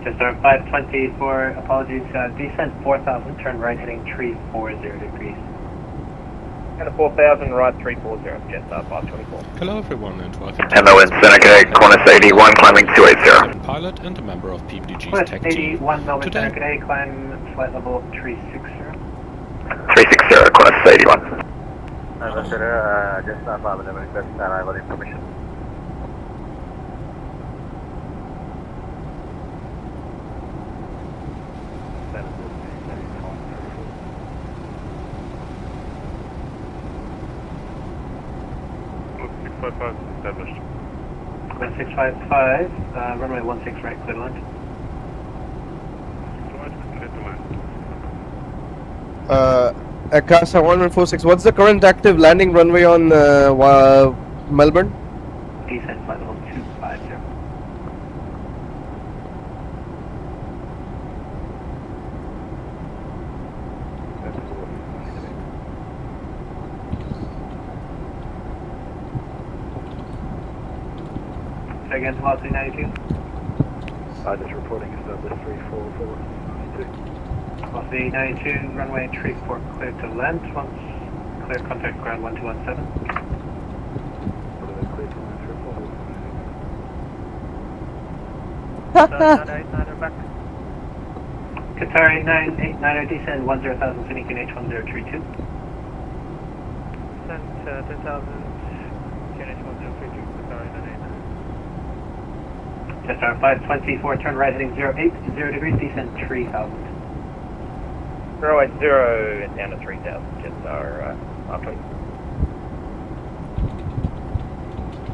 Jetstar 524, apologies, descend 4000, turn right heading 340 degrees. And a 4000, right 340, Jetstar 524. Hello everyone and welcome to Hello, it's Seneca, Qantas 81, climbing 280. pilot and a member of PPDG's Qantas tech team. 81, Melbourne Today, Center, G'day, climb flight level 360. 360, Qantas 81. Just Parliament request arrival information. Established. 655, runway 16 right, clear to land. Akasa 1146. What's the current active landing runway on Melbourne? Descent flight level 250. Say again, velocity 92. Just reporting is number 34492. Velocity 92, runway 34 clear to land. Once clear, contact ground 1217. Qatar 8980 descend 10,000, Sydney QNH 1032. Descent 10,000, QNH 1032, Qatar 989. Jetstar 524, turn right heading 080 degrees, descend 3,000. 080 and down to 3,000, Jetstar R20.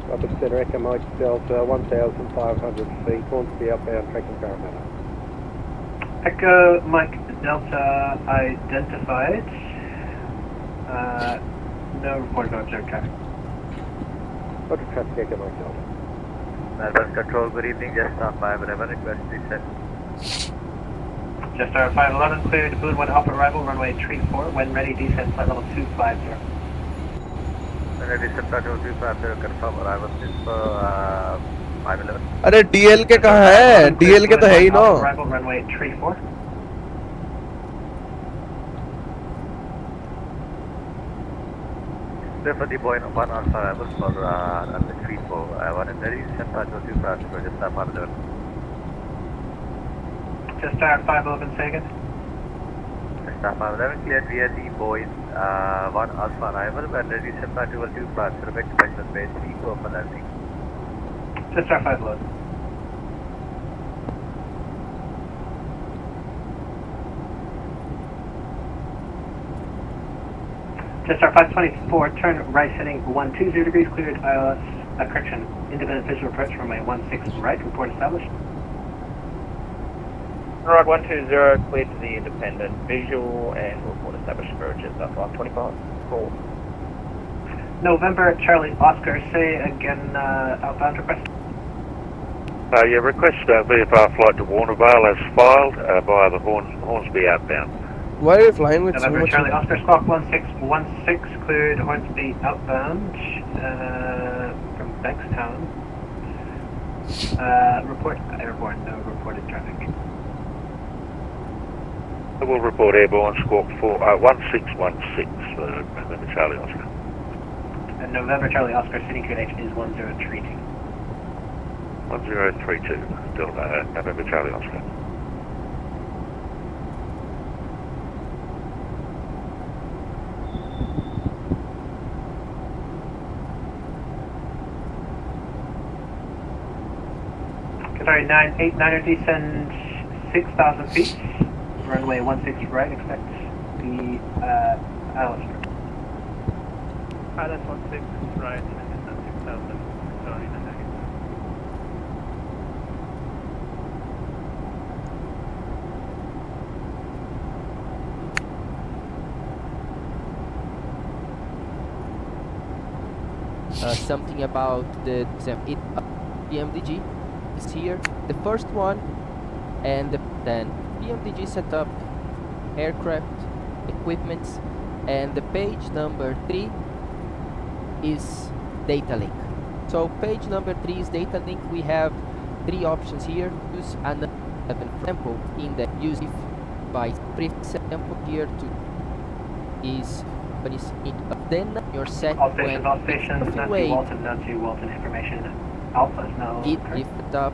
Robert Center, Echo Mike Delta, 1,500 feet, Hornsby outbound, tracking Parramatta. Echo Mike Delta identified. No report of observed traffic. Roger, traffic, Echo Mike Delta. Melbourne Control, good evening, Jetstar 511, request descent. Jetstar 511, cleared to Boon 1 Alpha arrival, runway 34, when ready, descent flight level 250. When ready, descent flight level 250, confirm arrival for 511. अरे DL के कहाँ है? DL के तो है ही ना. Arrival, runway 34. For the Boeing 1 Alpha arrival for runway 34, 1 and ready, descent flight level 250 for Jetstar 511. Jetstar 511, say again. Jetstar 511 cleared via the Boeing 1 Alpha arrival, when ready, descent flight level 250, direct to Brisbane base 34 for landing. Jetstar 511. Jetstar 524, turn right heading 120 degrees, cleared correction, independent visual approach runway 16 right, report established. Alright, 120, cleared to the independent visual and report established for Jetstar 525. Call. November Charlie Oscar, say again outbound request. Yeah, request VFR flight to Warnervale as filed via the Hornsby outbound. Why are you flying with so November much? Charlie Oscar, squawk 1616, cleared Hornsby outbound from Bankstown. Report airborne, no reported traffic. I will report airborne squawk 1616 for November Charlie Oscar. And November Charlie Oscar, Sydney QNH is 1032. 1032, Delta, November Charlie Oscar. Sorry, 989er descend 6,000 feet, runway 16 right, expect the Alice. Pilot 16 right, and descend 6,000, sorry, 989. Something about the PMDG is here, the first one, and then PMDG setup, aircraft, equipments, and the page number 3 is data link. So page number 3 is data link. We have 3 options here. Use an example in the use if by example here to is then your set all stations, Nancy Walton information. Alpha is now if the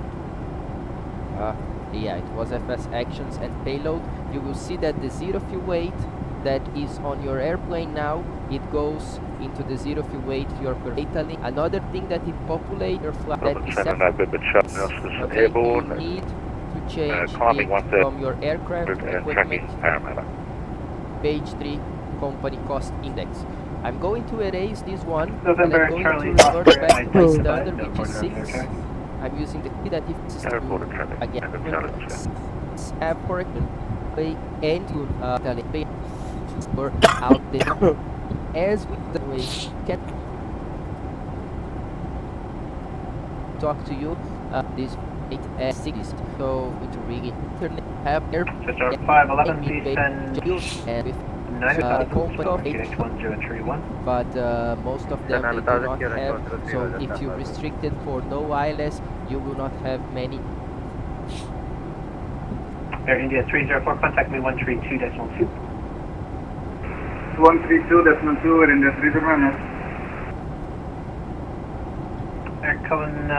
yeah, it was FS actions and payload. You will see that the zero fuel weight that is on your airplane now, it goes into the zero fuel weight your data link. Another thing that it populate your flight that is separate. Airborne, you need to change climbing it from your aircraft equipment. Parramatta. Page 3 company cost index. I'm going to erase this one. November and I'm Charlie going to revert back to my Oscar. standard VG6. I'm using the key that if system again. App correction. Pay and to or out there. As we the way can talk to you this 8 so with rigging internet have their Sister 511, descend and with 90,000, but most of them they do not have, so if you restricted for no wireless you will not have many. Air India 304, contact me 132.2. 132.2, Air India 309. Air Cohen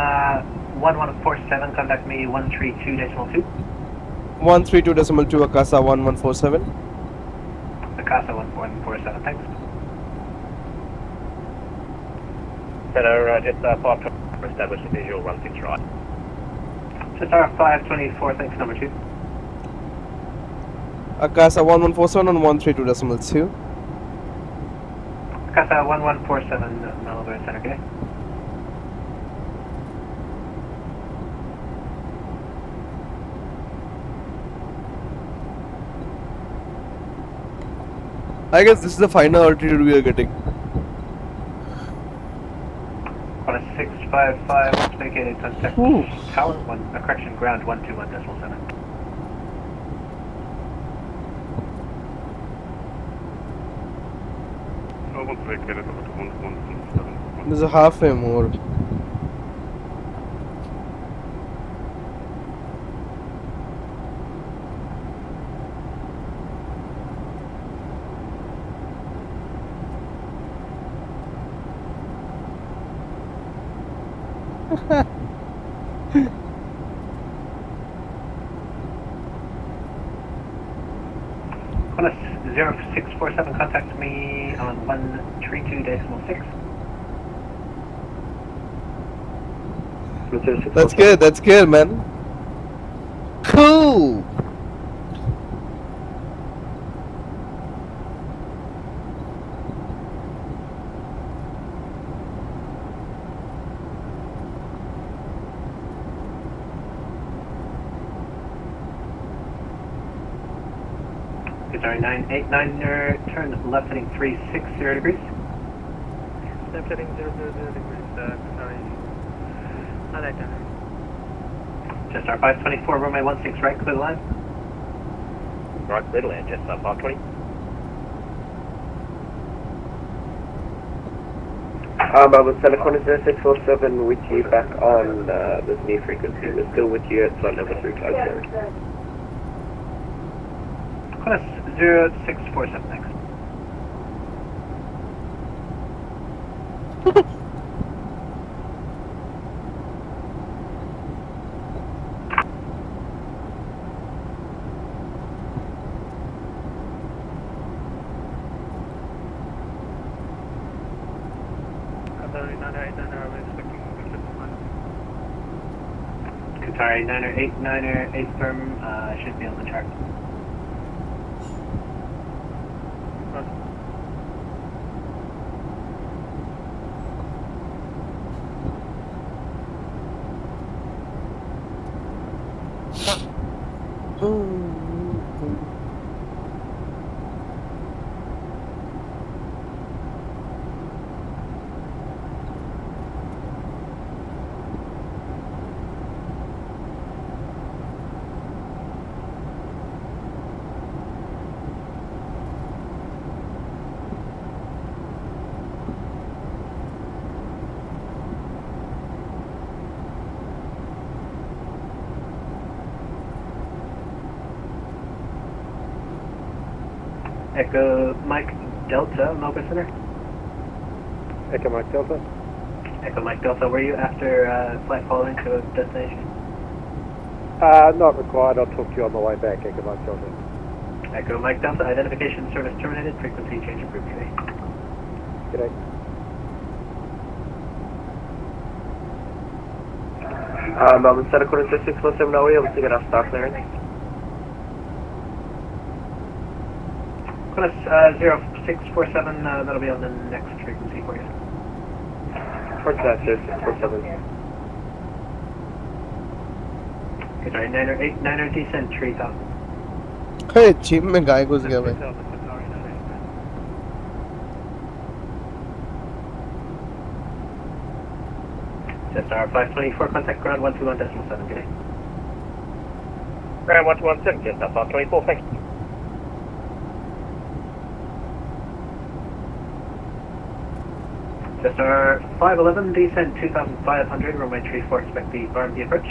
1147, contact me 132.2. 132.2 Akasa 1147. Akasa 1147, thanks. Center, just 5 establish a visual 16 right. Sister 524, thanks, number 2. Akasa 1147 on 132.2. Akasa 1147, Melbourne Center, okay? I guess this is the final altitude we are getting. On a 655, vacated, contact tower, correction, ground 121.7. There's a half a more. Qantas 0647, contact me on 132.6. That's good, man. Cool. Sorry, 989er, turn left heading 360 degrees. Left heading 000 degrees, sorry. Alright. Just our 524, runway 16 right, clear the line. Right, clear to land, just 520. I was Center Corner 0647 with you back on this new frequency. We're still with you at flight level 350. Qantas 0647, thanks. Qatari 989er, 8 firm, should be on the chart. Echo Mike Delta, Melbourne Center. Echo Mike Delta. Echo Mike Delta, were you after flight following to a destination? Not required, I'll talk to you on the way back, Echo Mike Delta. Echo Mike Delta, identification service terminated, frequency change approved today. G'day. Melbourne Center Corner 0647, are we able to get our star clearance? Qantas 0647, that'll be on the next frequency for you. What's that, 0647? Okay, sorry, 9er descent 3000. Hey, cheap में गाय घुस गया भाई. Jetstar 524, contact ground 121.7, good day. Ground 117, Jetstar 524, thank you. Jetstar 511, descent 2500, runway 34, expect the RMD approach.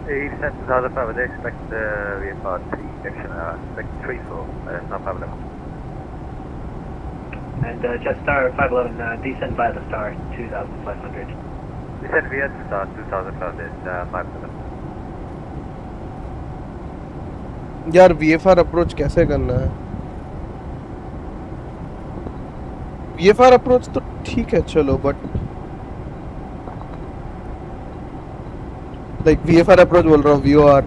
Descent 2500, expect the VFR 3, action, expect 34, no problem. And Jetstar 511, descent via the star 2500. Descent via the star 2500, 57. यार VFR approach कैसे करना है? VFR approach तो ठीक है चलो, but like VFR approach बोल रहा हूँ, VOR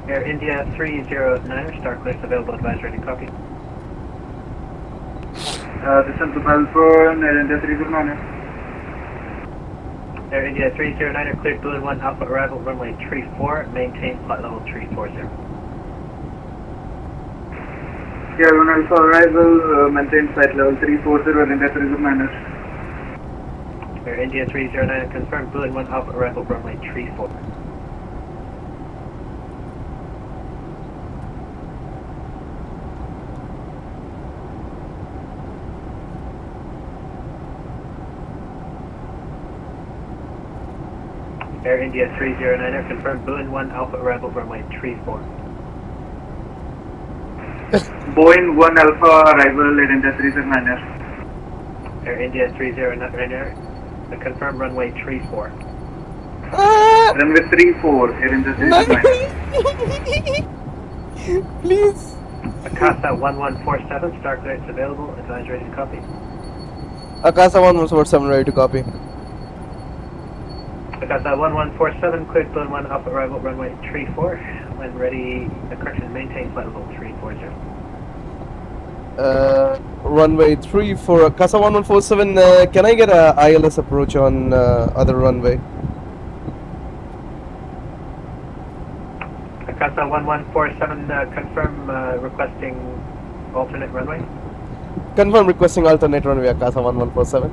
Air India 309, start clearance available, advise ready, copy. Descent to Melbourne, Air India 309. Air India 309, cleared Balloon 1 Alpha arrival, runway 34, maintain flight level 340. Air 1 Alpha arrival, maintain flight level 340, Air India 309. Air India 309, confirm Balloon 1 Alpha arrival, runway 34. Air India 309, confirm Boeing 1 Alpha arrival runway 34. Boeing 1 Alpha arrival, Air India 309. Air India 309, confirm runway 34. Runway 34, Air India 309. Please. Akasa 1147, start clearance available, advise ready to copy. Akasa 1147 ready to copy. Akasa 1147, cleared Balloon 1 Alpha arrival runway 34. When ready, correction, maintain flight level 340. Runway 34, Akasa 1147, can I get a ILS approach on other runway? Akasa 1147, confirm requesting alternate runway. Confirm requesting alternate runway, Akasa 1147.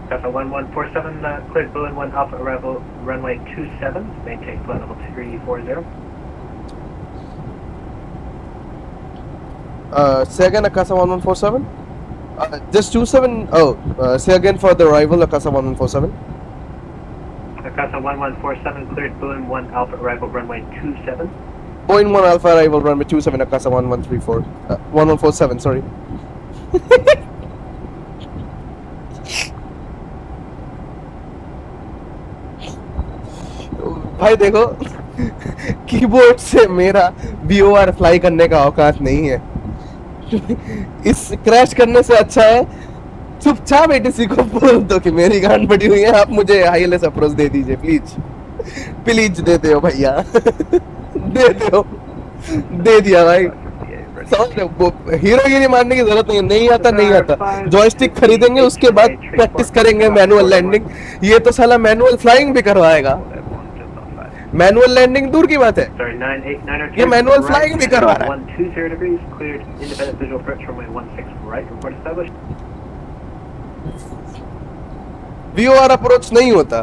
Akasa 1147, cleared Balloon 1 Alpha arrival runway 27, maintain flight level 340. Say again, Akasa 1147? Just 27, say again for the arrival, Akasa 1147. Akasa 1147, cleared Balloon 1 Alpha arrival runway 27. Boeing 1 Alpha arrival runway 27, Akasa 1134, 1147, sorry. भाई देखो, keyboard से मेरा VOR fly करने का औकात नहीं है। इस क्रैश करने से अच्छा है चुपचाप ATC को बोल दो कि मेरी गांड बटी हुई है, आप मुझे ILS अप्रोच दे दीजिए प्लीज। प्लीज देते हो भैया। देते हो, दे दिया भाई। हीरोगिरी मारने की जरूरत नहीं है, नहीं आता नहीं आता। जॉयस्टिक खरीदेंगे, उसके बाद प्रैक्टिस करेंगे मैनुअल लैंडिंग। ये तो साला मैनुअल फ्लाइंग भी करवाएगा। मैनुअल लैंडिंग दूर की बात है, ये मैनुअल फ्लाइंग भी करवा रहा है। 120 degrees, cleared independent visual approach runway 16 right, report established. VOR approach नहीं होता,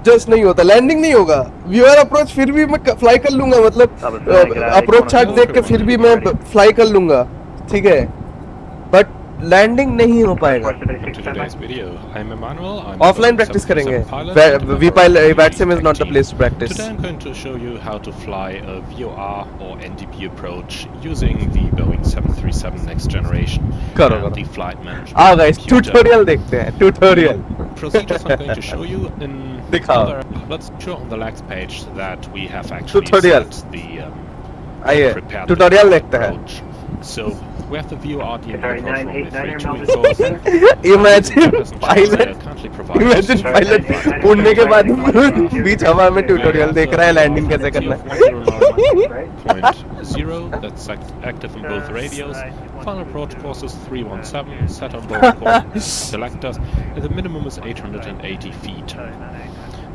जस्ट नहीं होता, लैंडिंग नहीं होगा। VOR अप्रोच फिर भी मैं फ्लाई कर लूंगा, मतलब अप्रोच चार्ट देख के फिर भी मैं फ्लाई कर लूंगा, ठीक है, बट लैंडिंग नहीं हो पाएगा। ऑफलाइन प्रैक्टिस करेंगे। VATSIM is not the place to practice. Today I'm going to show you how to fly a VOR or NDP approach using the Boeing 737 next generation and the flight management. guys, tutorial देखते हैं, tutorial. Procedures I'm going to show you in other, let's show on the next page that we have actually tutorial. set the आइए, tutorial देखते हैं। So we have the view RDM Sorry, aircraft runway 989er 32 in Melbourne course. Imagine Passenger pilot, Corsair currently provides imagine pilot उड़ने के बाद बीच हवा में tutorial देख रहा है लैंडिंग कैसे करना है. 109.0, that's active in both radios. Final approach course is 317, set on board course selectors, and the minimum is 880 feet.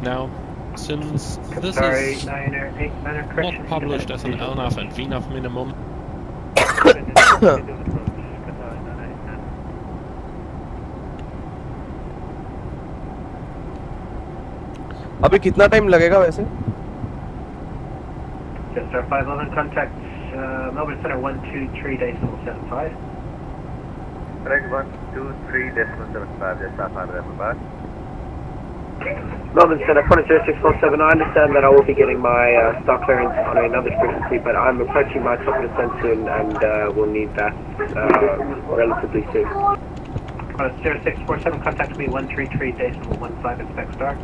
Now, since this is not published as an LNAV and VNAV minimum, अभी कितना time लगेगा वैसे? Just our 511 contact Melbourne Center 123.75. Correct 123.75, just off on Remember. Melbourne Center, 06447, I understand that I will be getting my stock clearance on another frequency, but I'm approaching my top of descent soon and will need that relatively soon. 0647, contact me 133.15 expect star.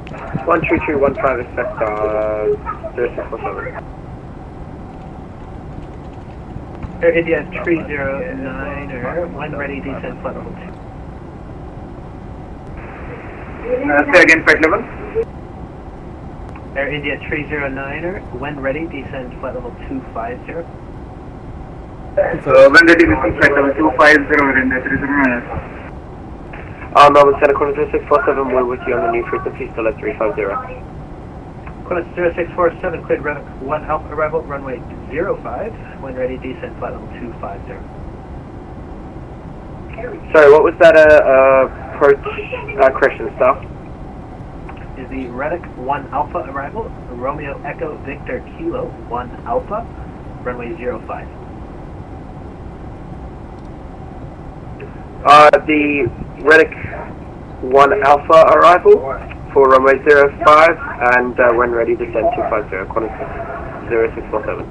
13315 expect star 0647. Air India 309er, when ready, descent flight level 2. Say again, flight level. Air India 309er, when ready, descend flight level 250. So when ready, descend flight level 250, Air India 309er. Melbourne Center, 0647, we're with you on the new frequency, still at 350. 0647, cleared runway 1 Alpha arrival, runway 05, when ready, descend flight level 250. Sorry, what was that approach correction stuff? Is the Reddick 1 Alpha arrival, Romeo Echo Victor Kilo 1 Alpha, runway 05. The Reddick 1 Alpha arrival for runway 05 and when ready descend 250, Qantas 0647.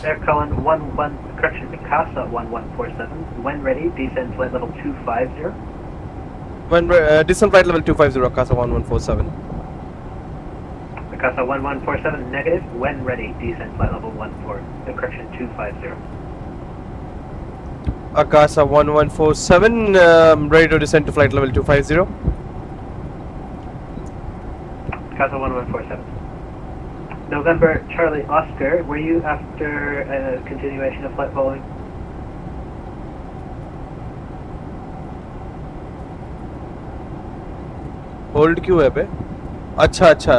Air Cullen 11, correction, Akasa 1147, when ready, descend flight level 250. When descent flight level 250, Akasa 1147. Akasa 1147, negative, when ready, descend flight level correction 250. Akasa 1147, ready to descend to flight level 250. Akasa 1147. November Charlie Oscar, were you after a continuation of flight following? Hold क्यों है बे? अच्छा अच्छा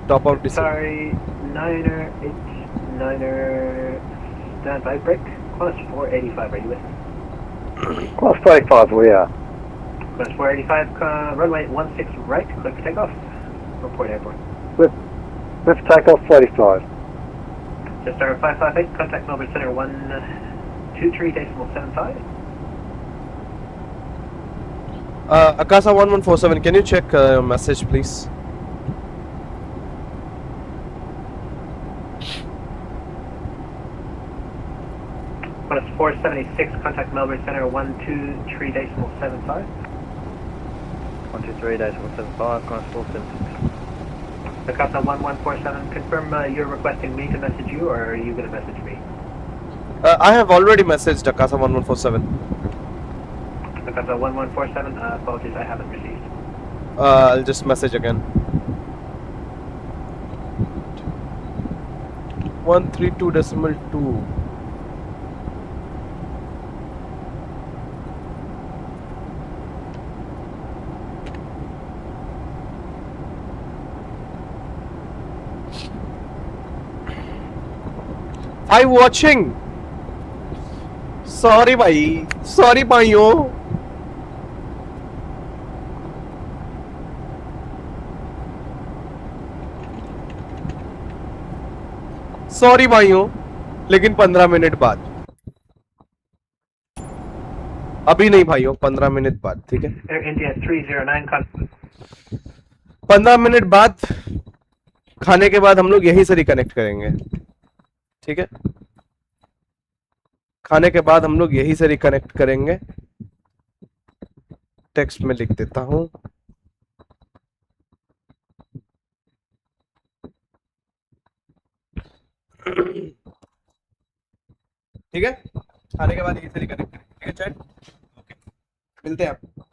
top out Sorry, 9er standby break. Class 485, are you with me? Class 45, we are. Class 485, runway 16 right, clear for takeoff. Report airport. Let's take off 45. Just our 558, contact Melbourne Center 123.75. Akasa 1147, can you check your message please? Class 476, contact Melbourne Center 123.75. 123.75, class 476. Akasa 1147, confirm you're requesting me to message you, or are you going to message me? I have already messaged Akasa 1147. Akasa 1147, apologies, I haven't received. I'll just message again. 132.2. I'm watching. Sorry भाई, sorry भाइयों. Sorry भाइयों, लेकिन 15 minute बाद. अभी नहीं भाइयों, 15 minute बाद, ठीक है? Air India 309 contact. 15 मिनट बाद खाने के बाद हम लोग यहीं से रिकनेक्ट करेंगे, ठीक है? खाने के बाद हम लोग यहीं से रिकनेक्ट करेंगे. टेक्स्ट में लिख देता हूं. ठीक है, खाने के बाद यहीं से रिकनेक्ट करें, ठीक है चैट, ओके मिलते हैं आप।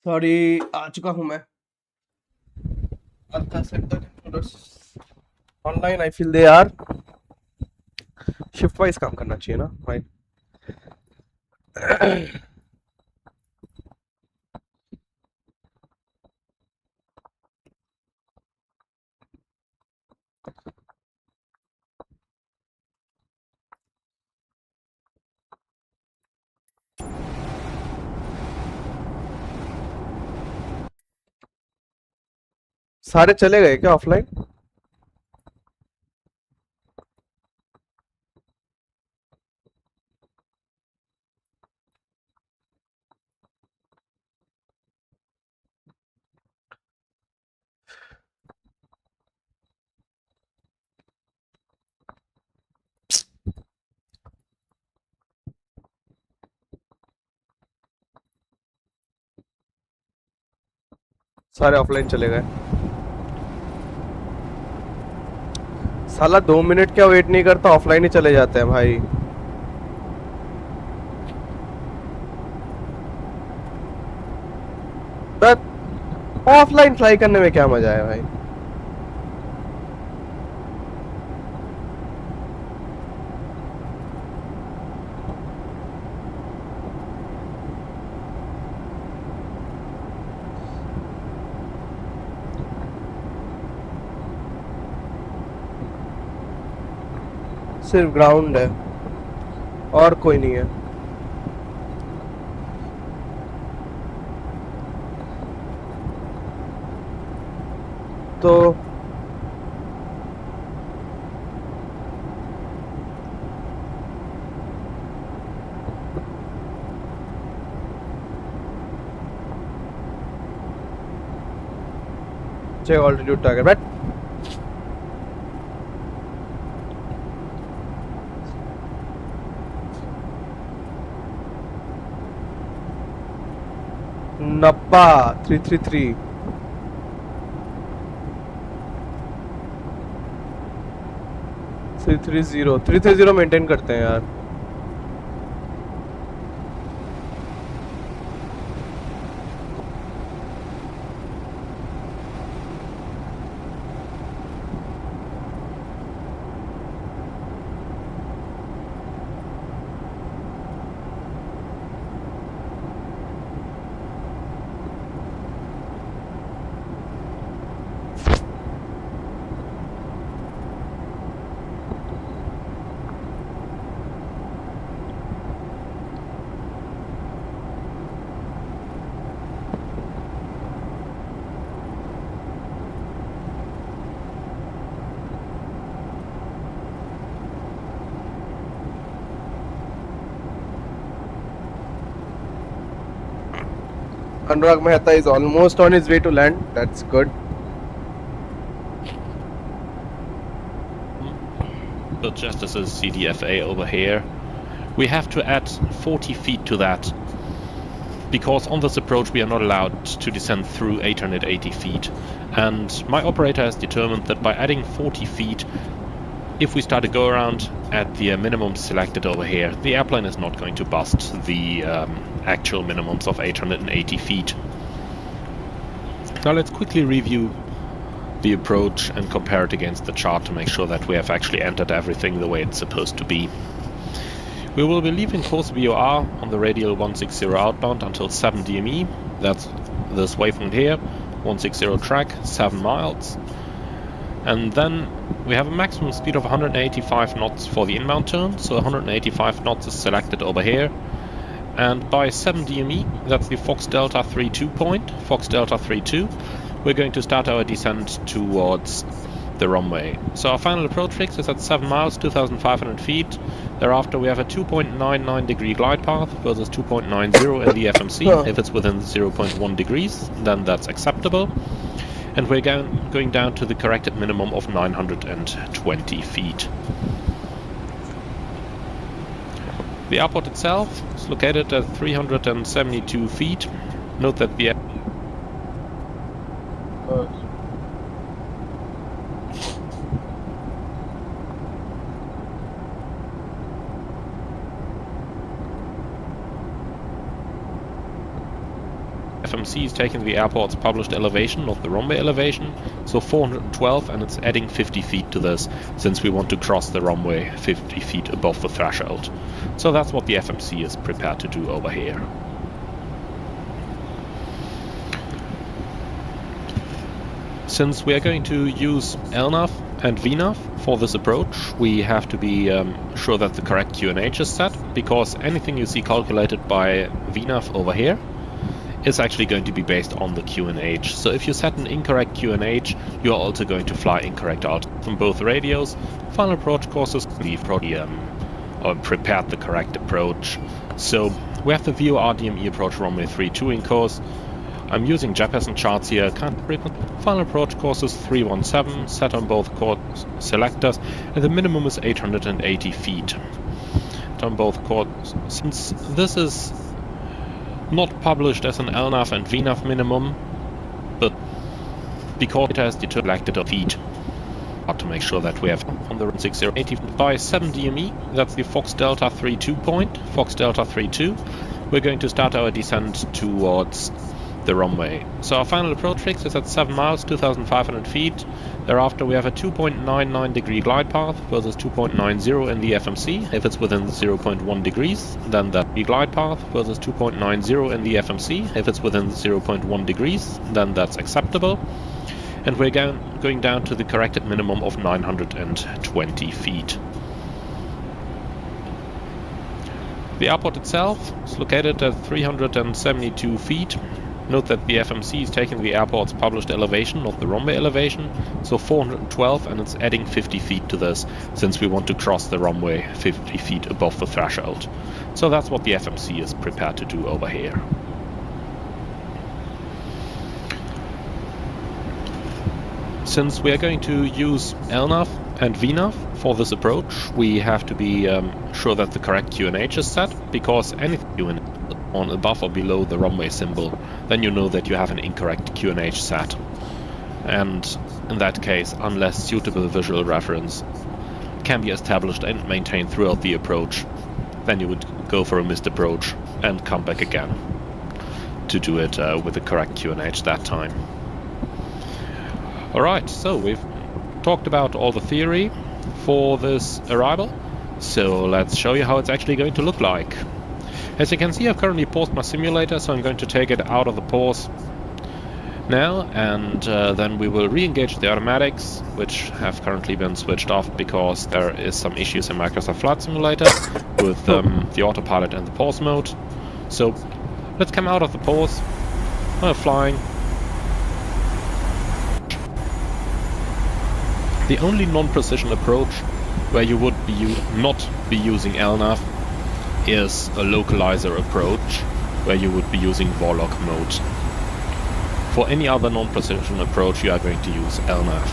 सॉरी आ चुका हूँ मैं Alka said that includers online I feel they are shift wise काम करना चाहिए ना right सारे चले गए क्या ऑफलाइन सारे ऑफलाइन चले गए साला 2 मिनट क्या वेट नहीं करता ऑफलाइन ही चले जाते हैं भाई बट ऑफलाइन फ्लाई करने में क्या मजा है भाई सिर्फ ग्राउंड है और कोई नहीं है तो check altitude target right नब्बा 333 330 maintain करते हैं यार Anurag Mehta is almost on his way to land. That's good. But just as a CDFA over here, we have to add 40 feet to that. Because on this approach we are not allowed to descend through 880 feet. And my operator has determined that by adding 40 feet, if we start to go around at the minimum selected over here, the airplane is not going to bust the actual minimums of 880 feet. Now let's quickly review the approach and compare it against the chart to make sure that we have actually entered everything the way it's supposed to be. We will be leaving course VOR on the radial 160 outbound until 7 DME, that's this waypoint here, 160 track, 7 miles. And then we have a maximum speed of 185 knots for the inbound turn, so 185 knots is selected over here. And by 7 DME, that's the Fox Delta 32 point, Fox Delta 32, we're going to start our descent towards the runway. So our final approach fix is at 7 miles, 2,500 feet. Thereafter we have a 2.99 degree glide path versus 2.90 in the FMC. If it's within 0.1 degrees, then that's acceptable. And we're going down to the corrected minimum of 920 feet. The airport itself is located at 372 feet. Note that the FMC is taking the airport's published elevation, not the runway elevation, so 412, and it's adding 50 feet to this, since we want to cross the runway 50 feet above the threshold. So that's what the FMC is prepared to do over here. Since we are going to use LNAV and VNAV for this approach, we have to be sure that the correct QNH is set, because anything you see calculated by VNAV over here is actually going to be based on the QNH. So if you set an incorrect QNH, you are also going to fly incorrect out from both radios. Final approach courses, we've probably prepared the correct approach. So we have the VOR DME approach runway 32 in course. I'm using Jeppesen charts here. Final approach course is 317, set on both course selectors, and the minimum is 880 feet. On both courses. Since this is not published as an LNAV and VNAV minimum, but because it has selected a feet, to make sure that we have on the 6080 by 7 DME, that's the Fox Delta 32 point, Fox Delta 32. We're going to start our descent towards the runway. So our final approach fix is at 7 miles, 2,500 feet. Thereafter we have a 2.99 degree glide path versus 2.90 in the FMC. If it's within 0.1 degrees, then that be glide path versus 2.90 in the FMC. If it's within 0.1 degrees, then that's acceptable. And we're going down to the corrected minimum of 920 feet. The airport itself is located at 372 feet. Note that the FMC is taking the airport's published elevation, not the runway elevation, so 412, and it's adding 50 feet to this, since we want to cross the runway 50 feet above the threshold. So that's what the FMC is prepared to do over here. Since we are going to use LNAV and VNAV for this approach, we have to be sure that the correct QNH is set, because anything on above or below the runway symbol, then you know that you have an incorrect QNH set. And in that case, unless suitable visual reference can be established and maintained throughout the approach, then you would go for a missed approach and come back again to do it with the correct QNH that time. Alright, so we've talked about all the theory for this arrival, so let's show you how it's actually going to look like. As you can see, I've currently paused my simulator, so I'm going to take it out of the pause now, and then we will re-engage the automatics, which have currently been switched off because there is some issues in Microsoft Flight Simulator with the autopilot and the pause mode. So let's come out of the pause. We're flying. The only non-precision approach where you would not be using LNAV is a localizer approach, where you would be using Warlock mode. For any other non-precision approach, you are going to use LNAV.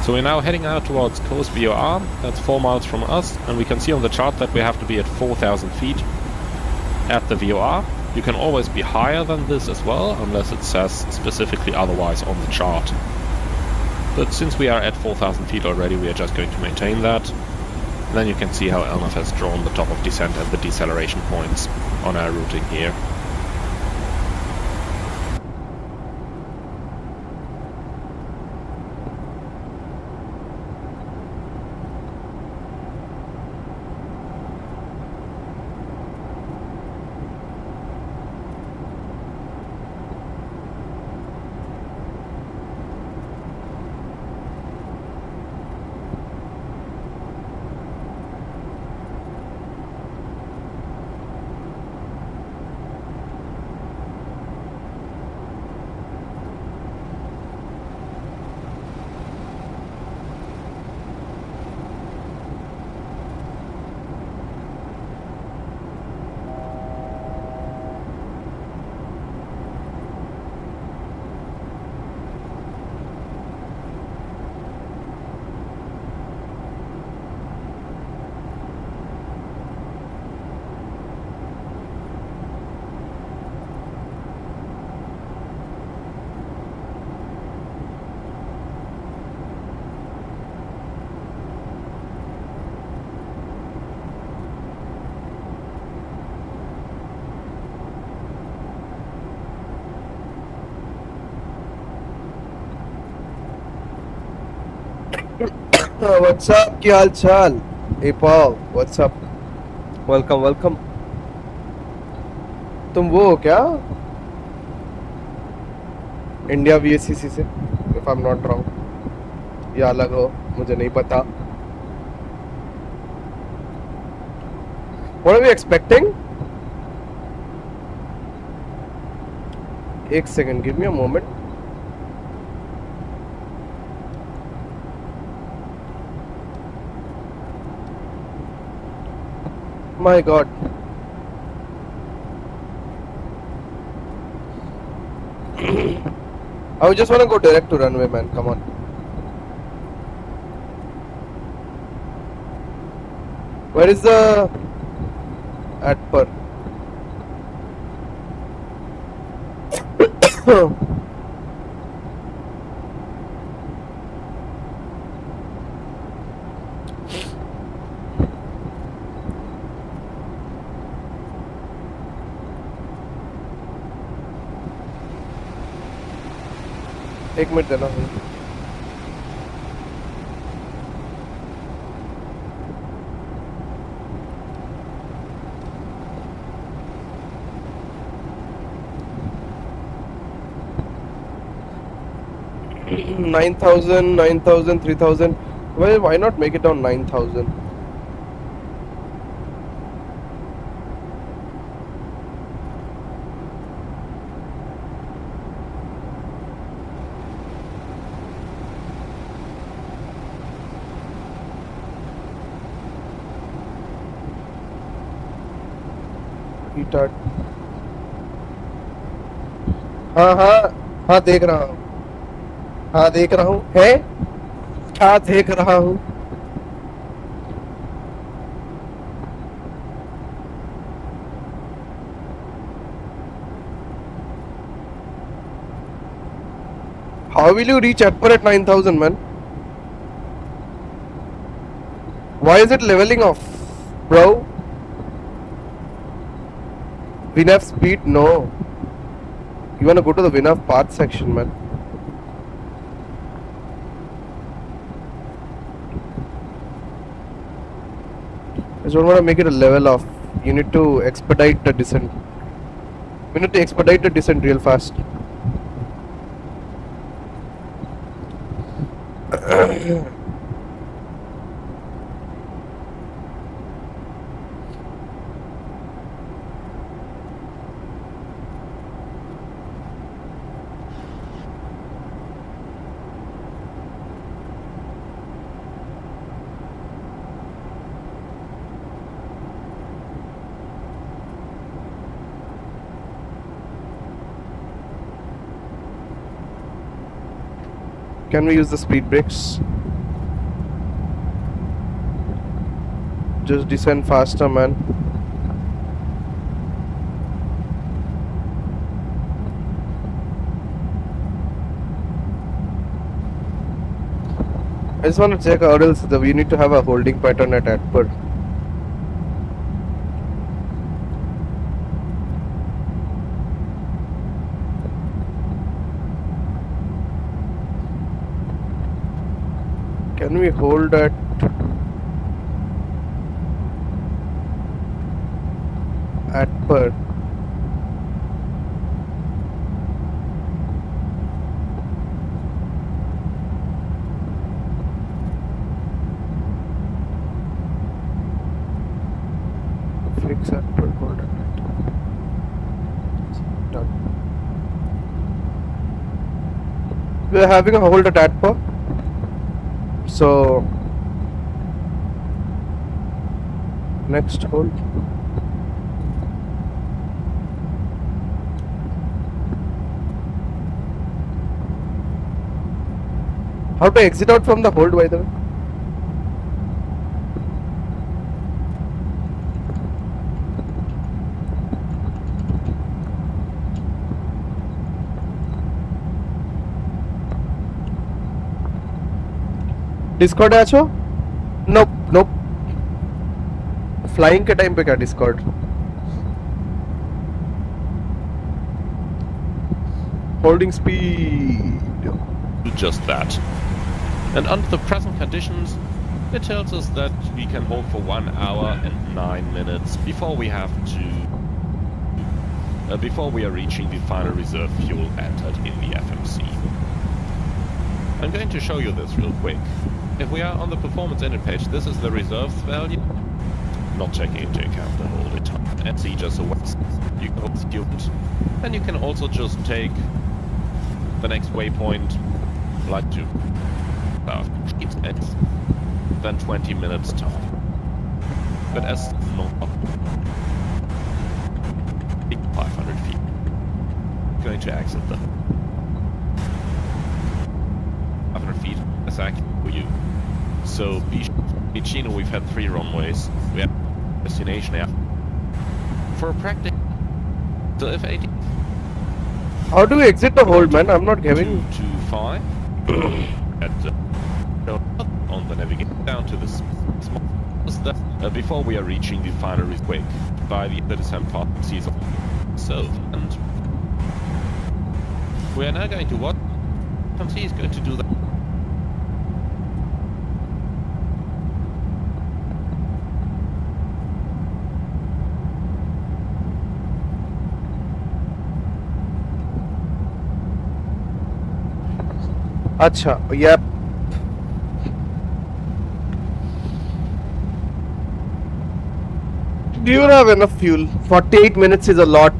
So we're now heading out towards Coast VOR, that's 4 miles from us, and we can see on the chart that we have to be at 4,000 feet at the VOR. You can always be higher than this as well, unless it says specifically otherwise on the chart. But since we are at 4,000 feet already, we are just going to maintain that. And then you can see how LNAV has drawn the top of descent and the deceleration points on our routing here. What's up? क्या हाल चाल? Hey Paul, what's up? Welcome, welcome. तुम वो हो क्या? India VACC से, if I'm not wrong. या अलग हो, मुझे नहीं पता. What are we expecting? एक second, give me a moment. My God. I just want to go direct to runway, man. Come on. Where is the ATPR? एक minute देना. $9,000, 3,000. Well, why not make it down 9,000? Retard. हाँ देख रहा हूँ. हाँ देख रहा हूँ. है क्या देख रहा हूँ? How will you reach ATPR at 9,000, man? Why is it leveling off, bro? WinAV speed? No. You wanna go to the WinAV path section, man. I just don't wanna make it a level off. You need to expedite the descent. We need to expedite the descent real fast. Can we use the speed brakes? Just descend faster, man. I just want to check or else we need to have a holding pattern at ATPR. Can we hold at ATPR? Fix ATPR, hold at it. Done. We are having a hold at ATPR. So next hold. How to exit out from the hold, by the way? Discord है अच्छो? नोप नोप. Flying के time पे क्या Discord? Holding speed. Just that. And under the present conditions, It tells us that we can hold for 1 hour and 9 minutes before we have to, before we are reaching the final reserve fuel entered in the FMC. I'm going to show you this real quick. If we are on the performance input page, this is the reserves value, not taking into account the whole time. And see just a wax. You can hold student, and you can also just take the next waypoint, like to then 20 minutes time. But as not 500 feet, going to exit the 500 feet as actually for you. So Chino, we've had 3 runways. We have destination air for practice. So if 80. How do we exit the hold, man? I'm not giving. 225 at on the navigation down to the small before we are reaching the final quick by the descent path season. So, and we are now going to what? FMC is going to do that. Acha, yep. Do you have enough fuel? 48 minutes is a lot.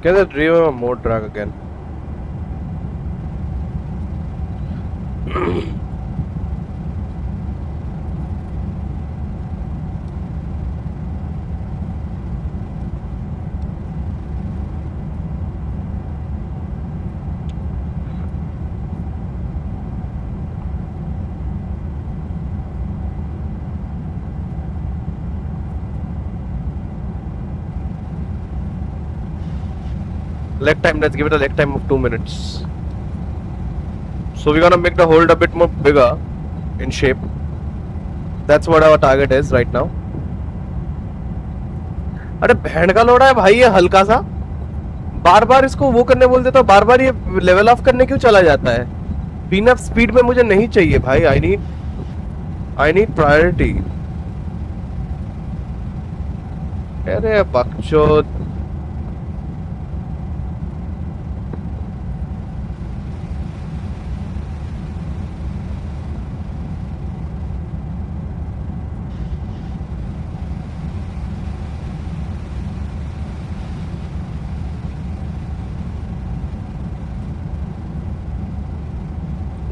Get the driver mode drag again. Leg time, let's give it a leg time of 2 minutes. So we're gonna make the hold a bit more bigger in shape. That's what our target is right now. अरे भैंड का लोड़ा है भाई ये हल्का सा बार बार इसको वो करने बोल देता बार बार ये लेवल ऑफ करने क्यों चला जाता है बिना स्पीड में मुझे नहीं चाहिए भाई आई नीड प्रायोरिटी अरे बकचोद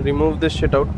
remove this shit out.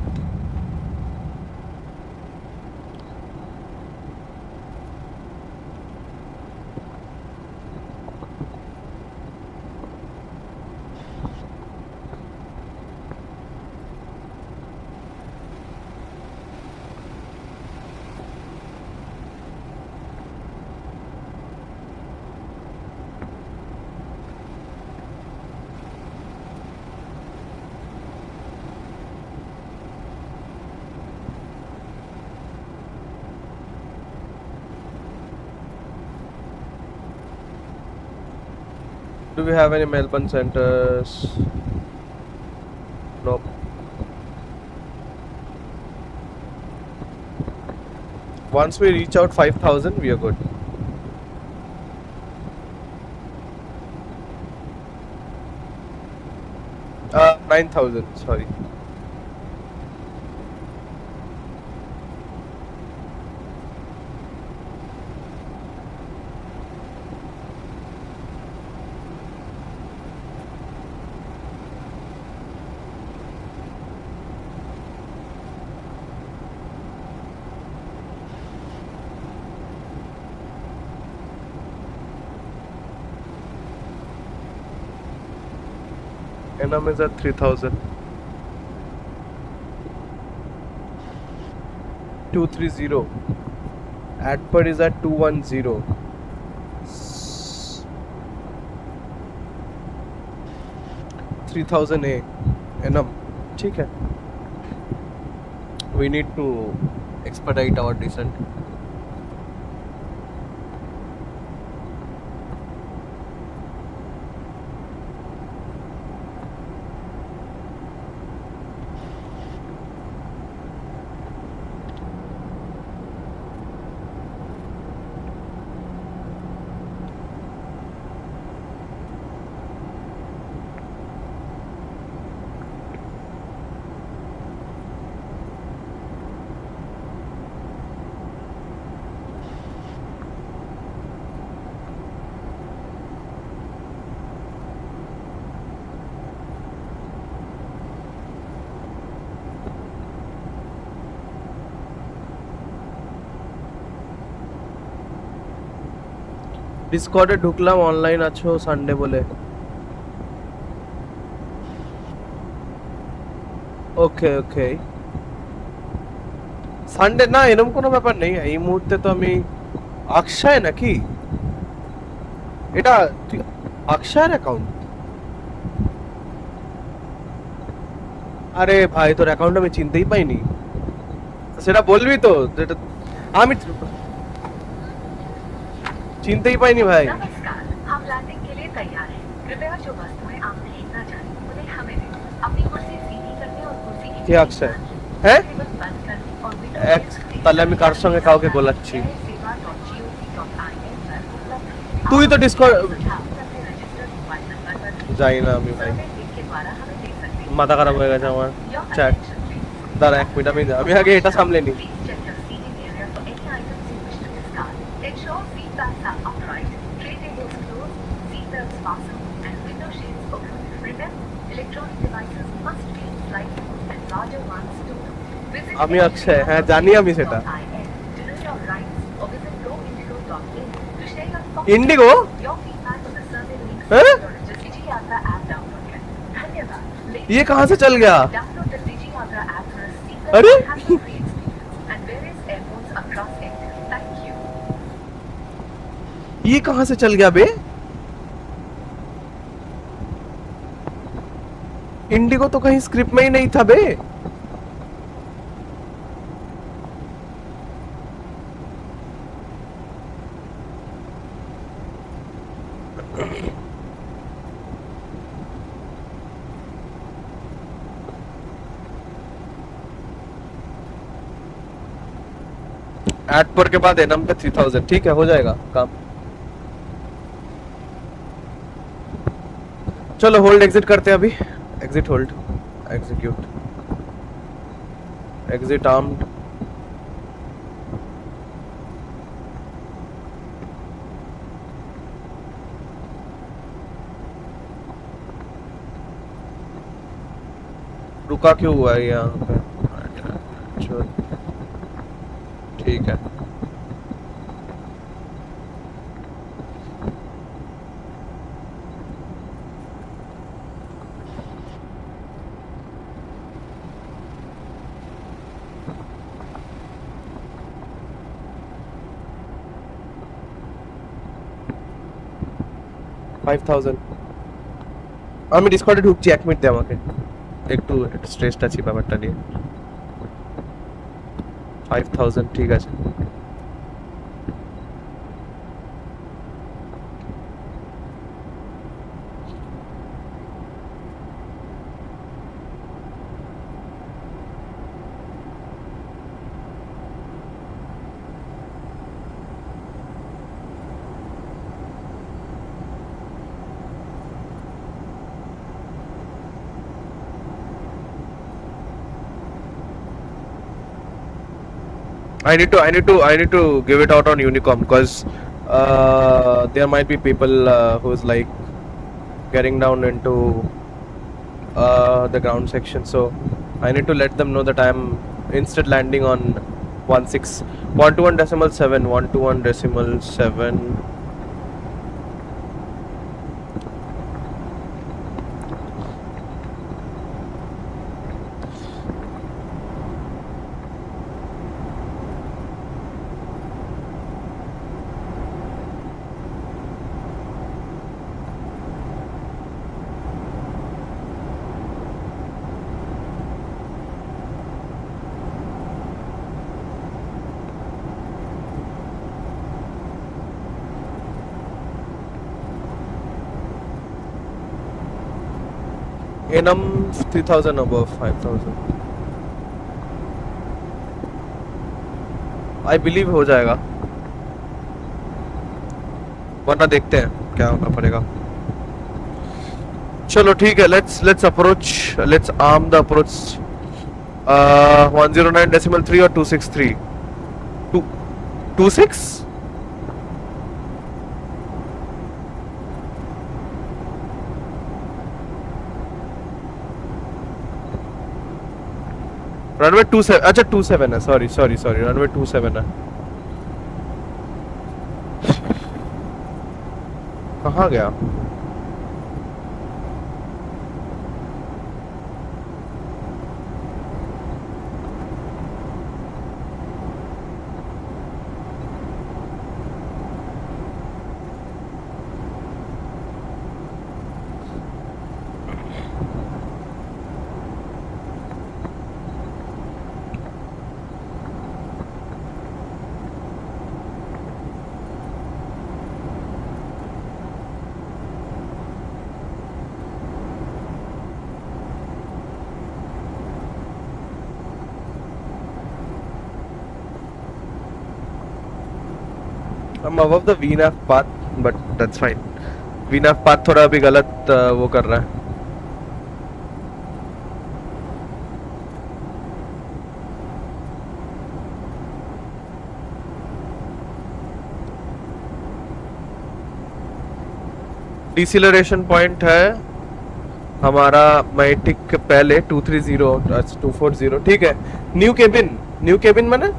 Do we have any Melbourne centers? Nope. Once we reach out 5,000, we are good. Uh, 9,000, sorry. Enam is at 3,000. 230. Adpert is at 210. $3,000 A. Enum. ठीक है. We need to expedite our descent. ডিসকর্ডে ঢুকলাম online আছো Sunday বলে ওকে ওকে Sunday না এরকম কোনো ব্যাপার নেই এই মুহূর্তে তো আমি আকশায় নাকি এটা আকশায়ের অ্যাকাউন্ট আরে ভাই তোর অ্যাকাউন্ট আমি চিনতেই পাইনি সেটা বলবি তো যেটা আমি चिंता ही पाई नहीं भाई नमस्कार हम लैंडिंग के लिए तैयार हैं कृपया जो वस्तुएं आप खरीदना चाहें उन्हें हमें दें अपनी कुर्सी सीधी करने और कुर्सी की क्या अक्षय है এক তাহলে আমি কার সঙ্গে কাউকে গোলাচ্ছি তুই তো ডিসকর্ড যাই না আমি ভাই মাথা খারাপ হয়ে গেছে আমার চ্যাট দাঁড়া এক মিনিট আমি আগে এটা সামলে নি আমি অক্ষয় হ্যাঁ জানি আমি সেটা इंडिगो ये कहाँ से चल गया अरे ये कहाँ से चल गया बे इंडिगो तो कहीं स्क्रिप्ट में ही नहीं था बे एडपर के बाद एनम पे 3000 ठीक है हो जाएगा काम चलो होल्ड एग्जिट करते हैं अभी exit hold execute exit armed रुका क्यों हुआ है यहाँ पे चलो ठीक है আমি ডিসকর্ডে ঢুকছি 1 মিনিট দে আমাকে একটু স্ট্রেসটা আছে ব্যাপারটা নিয়ে 5000 ঠিক আছে I need to give it out on Unicom because there might be people who's like getting down into the ground section, so I need to let them know that I'm instead landing on 121.7 121.7 Enum 3000 above 5000. I believe हो जाएगा, वरना देखते हैं क्या होना पड़ेगा. चलो ठीक है, let's approach, let's arm the approach. 109.3 or 263? 26? Runway 27, अच्छा 27 है, सॉरी रनवे 27 है. कहाँ गया? I'm above the VNAV path, but that's fine. VNAV path थोड़ा अभी गलत वो कर रहा है. डिसिलरेशन पॉइंट है हमारा मैटिक के पहले 230 240. ठीक है. न्यू केबिन माने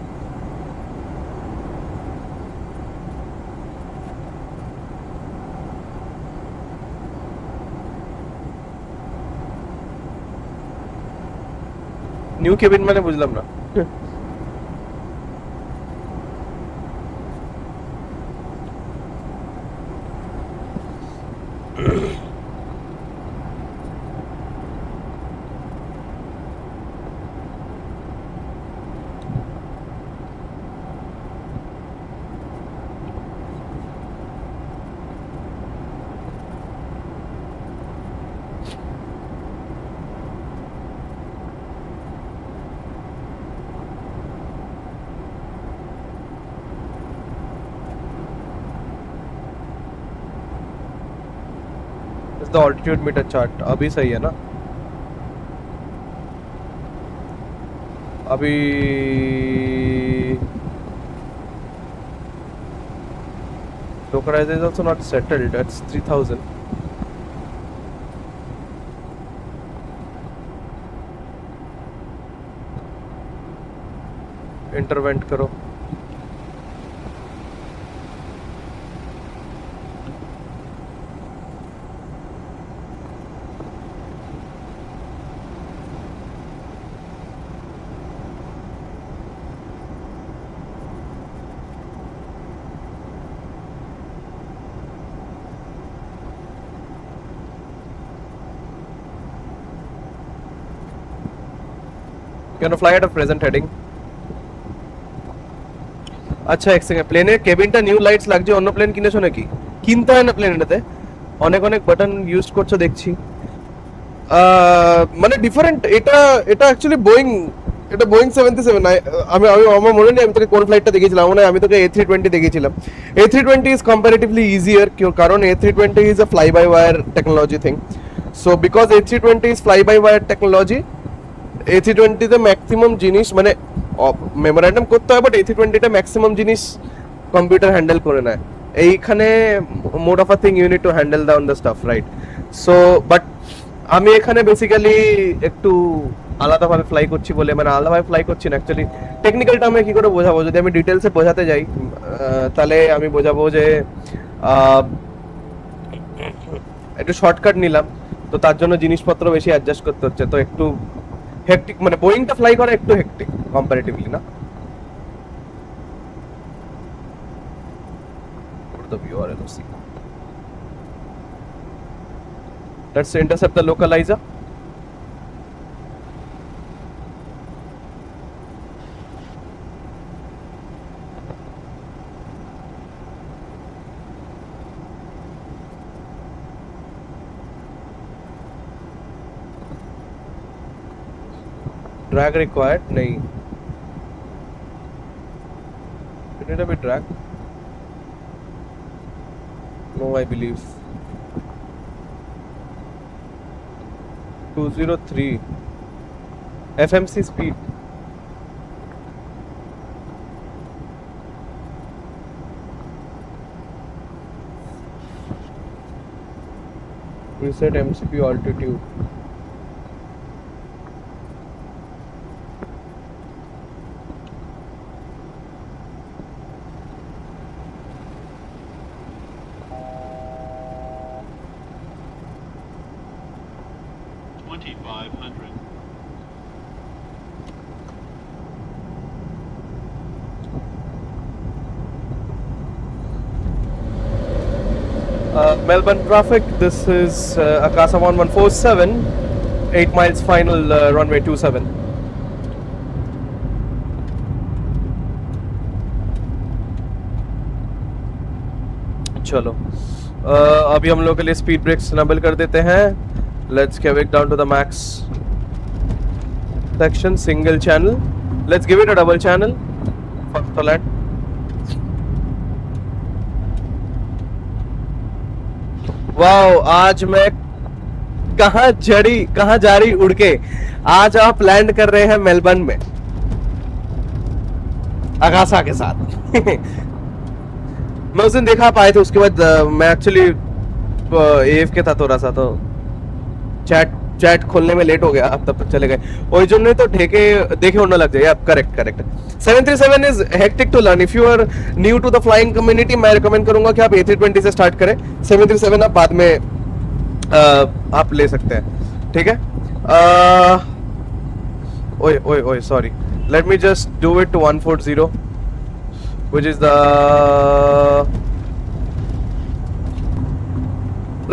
न्यू केबिन माने बुझलाम ना. The altitude meter chart अभी सही है ना? अभी localization is also not settled. That's 3000. Intervent करो. You're gonna fly at a present heading. আচ্ছা এক সেকেন্ড, প্লেনের কেবিনটা নিউ লাইটস লাগছে, অন্য প্লেন কিনেছো নাকি? কিনতে হয় না প্লেন, এটাতে অনেক বাটন ইউজ করছো দেখছি. মানে ডিফারেন্ট, এটা অ্যাকচুয়ালি বোয়িং, এটা বোয়িং 77. আমি আমার মনে নেই আমি তোকে কোন ফ্লাইটটা দেখিয়েছিলাম. মনে হয় আমি তোকে A320 দেখিয়েছিলাম. A320 ইজ কম্পারেটিভলি ইজিয়ার, কারণ A320 is a fly by wire technology thing. So because A320 is fly by wire technology, A320 তে ম্যাক্সিমাম জিনিস মানে মেমোরেন্ডাম করতে হয়, বাট A320 টা ম্যাক্সিমাম জিনিস কম্পিউটার হ্যান্ডেল করে নেয়. এইখানে mode of a thing you need to handle down the stuff, right? So but আমি এখানে বেসিক্যালি একটু আলাদাভাবে ফ্লাই করছি বলে, মানে আলাদাভাবে ফ্লাই করছি না অ্যাকচুয়ালি. টেকনিক্যালটা আমি কি করে বোঝাবো? যদি আমি ডিটেলসে বোঝাতে যাই তাহলে আমি বোঝাবো যে একটু শর্টকাট নিলাম, তো তার জন্য জিনিসপত্র বেশি অ্যাডজাস্ট করতে হচ্ছে, তো একটু হেক্টিক, মানে বোয়িংটা ফ্লাই করা একটু হেক্টিক কম্পারেটিভলি না. The viewer LOC. Let's intercept the localizer. Drag required? नहीं. You need a bit drag? No, I believe. 203. FMC speed. Reset MCP altitude. Melbourne traffic, this is Akasa 1147, 8 miles final runway 27. चलो अभी हम लोग के लिए speed breaks enable कर देते हैं. Let's give it down to the max section, single channel. Let's give it a double channel for the land. Wow, आज मैं कहाँ जा रही उड़ के. आज आप लैंड कर रहे हैं मेलबर्न में अकासा के साथ. मैं उस दिन देखा पाए थे, उसके बाद मैं एक्चुअली AFK था थोड़ा सा, तो चैट खोलने में लेट हो गया. अब तब तक चले गए. ओरिजिन ने तो देखे होने लग जाए. आप correct. 737 is hectic to learn. If you are new to the flying community, मैं रिकमेंड करूंगा कि आप A320 से स्टार्ट करें. 737 आप बाद में आप ले सकते हैं. ठीक है. ओए sorry. Let me just do it to 140 which is the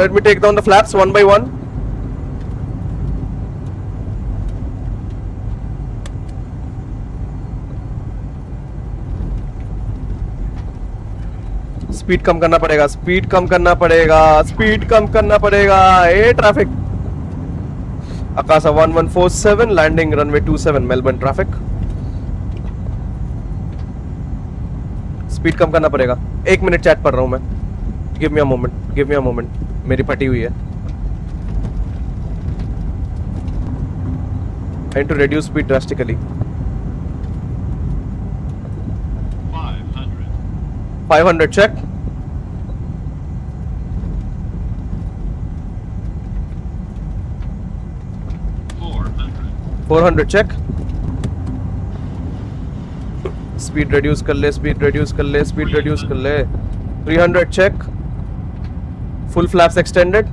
let me take down the flaps one by one. Speed कम करना पड़ेगा. A traffic. Akasa 1147 landing runway 27 Melbourne traffic. Speed कम करना पड़ेगा. 1 मिनट चैट पढ़ रहा हूं मैं. Give me a moment. मेरी फटी हुई है. I need to reduce speed drastically. 500 check. 400 check. Speed reduce कर ले. 300 check. Full flaps extended.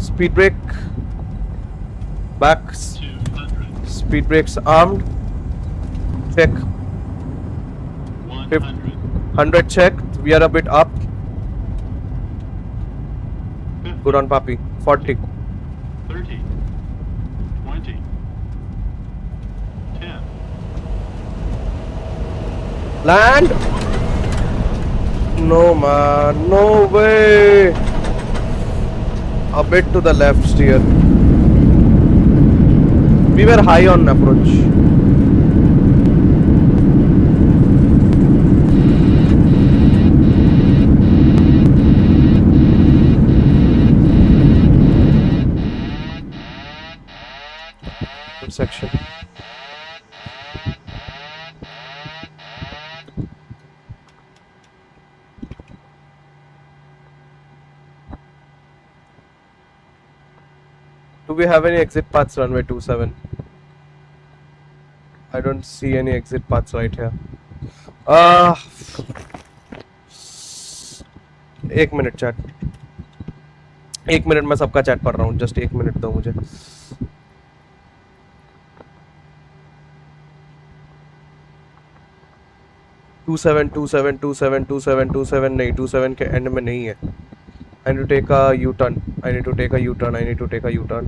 Speed brake. Back. Speed brakes armed. Check. 100 check. We are a bit up. Good on Papi. 40. 30. 20. 10. Land. No man, no way. A bit to the left steer. We were high on approach. Good section. Do we have any exit paths runway 27? I don't see any exit paths right here. 1 minute chat. 1 minute मैं सबका chat पढ़ रहा हूँ. Just 1 minute दो मुझे. To seven नहीं, 27 के and में नहीं है. I need to take a U-turn. I need to take a U-turn.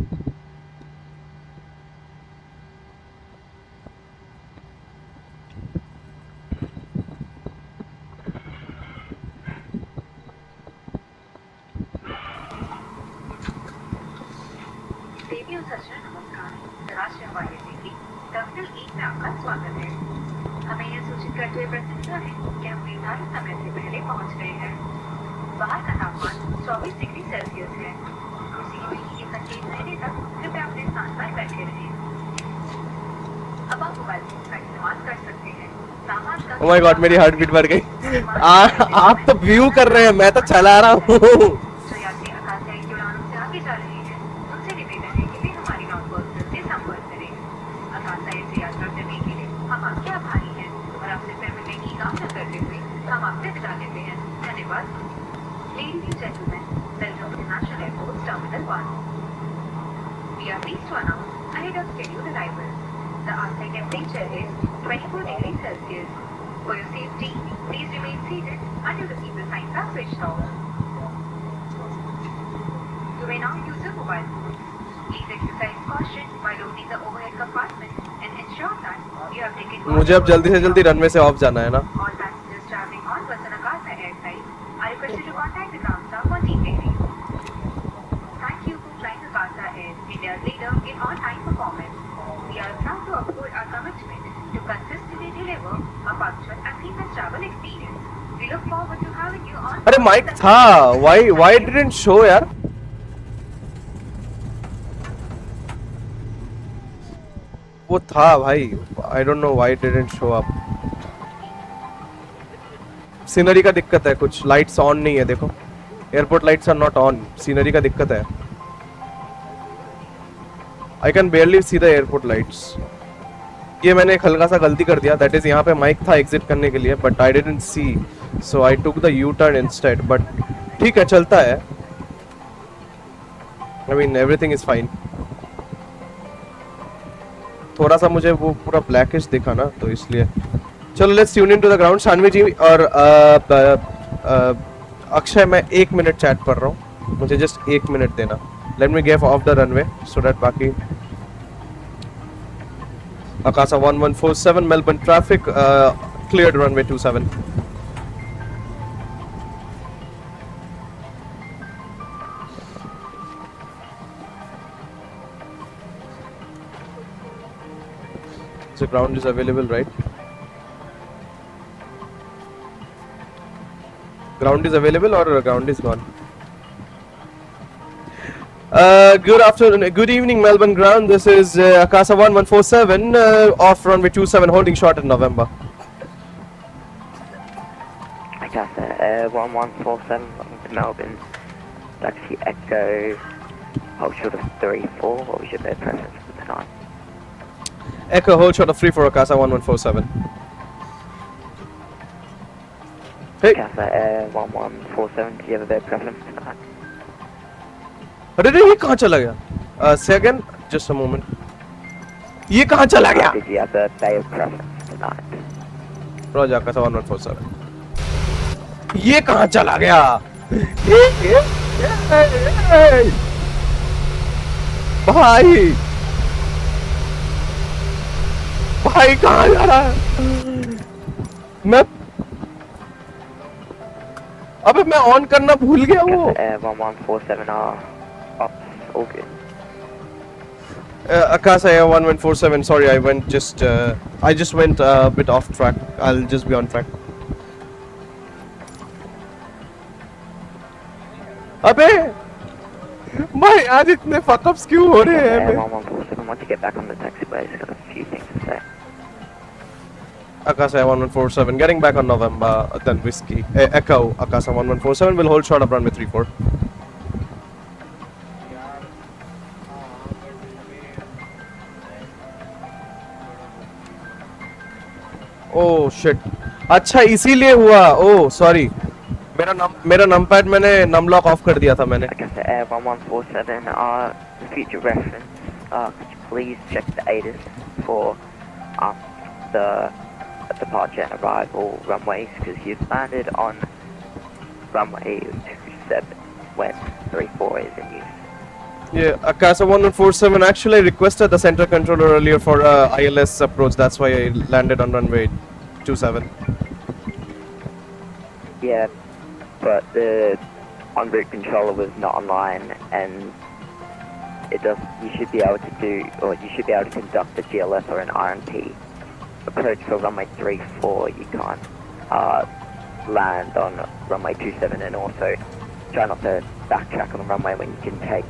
अंतर्राष्ट्रीय हवाई अड्डे की टर्मिनल 1 में आपका स्वागत है। हमें यह सूचित करते हुए प्रसन्नता है कि हम निर्धारित समय से पहले पहुंच गए हैं। बाहर का तापमान 24 डिग्री सेल्सियस है। कुर्सी में ये संकेत रहने तक कृपया अपने स्थान पर बैठे रहें। अब आप मोबाइल फोन का इस्तेमाल कर सकते हैं। सामान का Oh my God, मेरी हार्ट बीट बढ़ गई। आप तो व्यू कर रहे हैं, मैं तो चला रहा हूँ। जो यात्री अकासा की उड़ानों से आगे जा रहे हैं, उनसे निवेदन है कि वे हमारी ग्राउंड वर्कर्स से संपर्क करें। अकासा से यात्रा करने के लिए हम आपके आभारी हैं और आपसे फिर मिलने की कामना करते हुए हम आपसे विदा लेते हैं। धन्यवाद। Ladies and gentlemen, welcome to National Airport Terminal 1. We are pleased to announce ahead of scheduled arrival. The outside temperature is 24 degrees Celsius. For your safety, please remain seated until the seatbelt signs are switched off. You may now use your mobile phone. Please exercise caution while loading the overhead compartment and ensure that you have taken all मुझे अब जल्दी से जल्दी runway से of जाना है ना। All passengers traveling on Vasan Akasa airside are requested to contact the ground staff on team basis. Thank you for flying Akasa Air, India's leader in on-time performance. We are proud to uphold our commitment to consistently deliver a punctual and seamless travel experience. We look forward to having you on. अरे mic था, why didn't show यार? वो था भाई, I don't know why it didn't show up. Scenery का दिक्कत है, कुछ लाइट्स ऑन नहीं है, देखो airport lights are not on, scenery का दिक्कत है। I can barely see the airport lights. ये मैंने एक हल्का सा गलती कर दिया, that is यहाँ पे माइक था एग्जिट करने के लिए, but I didn't see, so I took the U-turn instead. But ठीक है, चलता है। I mean everything is fine. थोड़ा सा मुझे वो पूरा ब्लैकिश दिखा ना, तो इसलिए चलो let's tune in to the ground. Shanvi ji और अक्षय, मैं 1 मिनट चैट कर रहा हूँ, मुझे जस्ट 1 मिनट देना। Let me gate of the runway so that बाकी Akasa 1147 Melbourne traffic cleared runway 27. So ground is available, right? Ground is available or ground is gone? Good afternoon, good evening Melbourne ground. This is Akasa 1147 off runway 27 holding short in November. Akasa 1147 welcome to Melbourne. Taxi Echo, hold short of 34. What was your bed preference for tonight? Echo hold short of 34 Akasa 1147. Hey. Akasa 1147, do you have a bed preference tonight? अरे ये कहाँ चला गया? Second, just a moment. ये कहाँ चला गया? Did you have a bed preference tonight? Roger, Akasa 1147. ये कहाँ चला गया? भाई कहाँ जा रहा है? अबे मैं ऑन करना भूल गया वो। 1147 okay. Akasa Air 1147. Sorry, I just went a bit off track. I'll just be on track. अबे भाई आज इतने fuck ups क्यों हो रहे हैं? 1147, want to get back on the taxiway. Just got a few things to say. Akasa 1147, getting back on November, then Whiskey. Echo, Akasa 1147 will hold short of runway 34. Oh shit. अच्छा इसीलिए हुआ। Oh sorry. मेरा numpad मैंने Num Lock of कर दिया था मैंने। Akasa Air 1147, for future reference, could you please check the AIRDISK for the departure and arrival runways, because you've landed on runway 27 when 34 is in use. Yeah, Akasa 1147, actually I requested the center controller earlier for ILS approach, that's why I landed on runway 27. Yeah, but the en route controller was not online, and it does. You should be able to do, or you should be able to conduct a GLS or an RMP approach for runway 34. You can't land on runway 27, and also try not to backtrack on the runway when you can take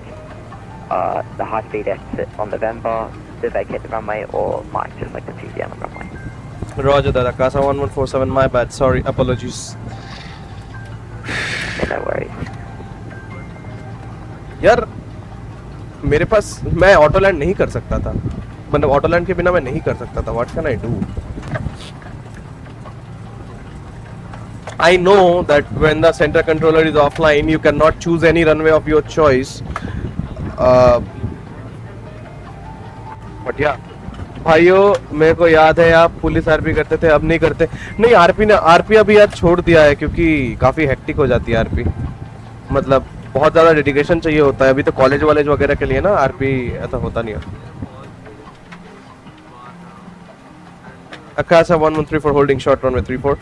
the high-speed exit on November to vacate the runway, or might just like to see down the runway. Roger that, Akasa 1147, my bad, sorry, apologies. No worries. यार मेरे पास मैं auto land नहीं कर सकता था, मतलब auto land के बिना मैं नहीं कर सकता था. What can I do? I know that when the center controller is offline, you cannot choose any runway of your choice. But yeah, भाइयों मेरे को याद है आप पुलिस आरपी करते थे, अब नहीं करते. नहीं, आरपी अभी यार छोड़ दिया है क्योंकि काफी हेक्टिक हो जाती है आरपी. मतलब बहुत ज्यादा डेडिकेशन चाहिए होता है. अभी तो कॉलेज वॉलेज वगैरह के लिए ना आरपी ऐसा होता नहीं है. Akasa 1134 holding short runway 34.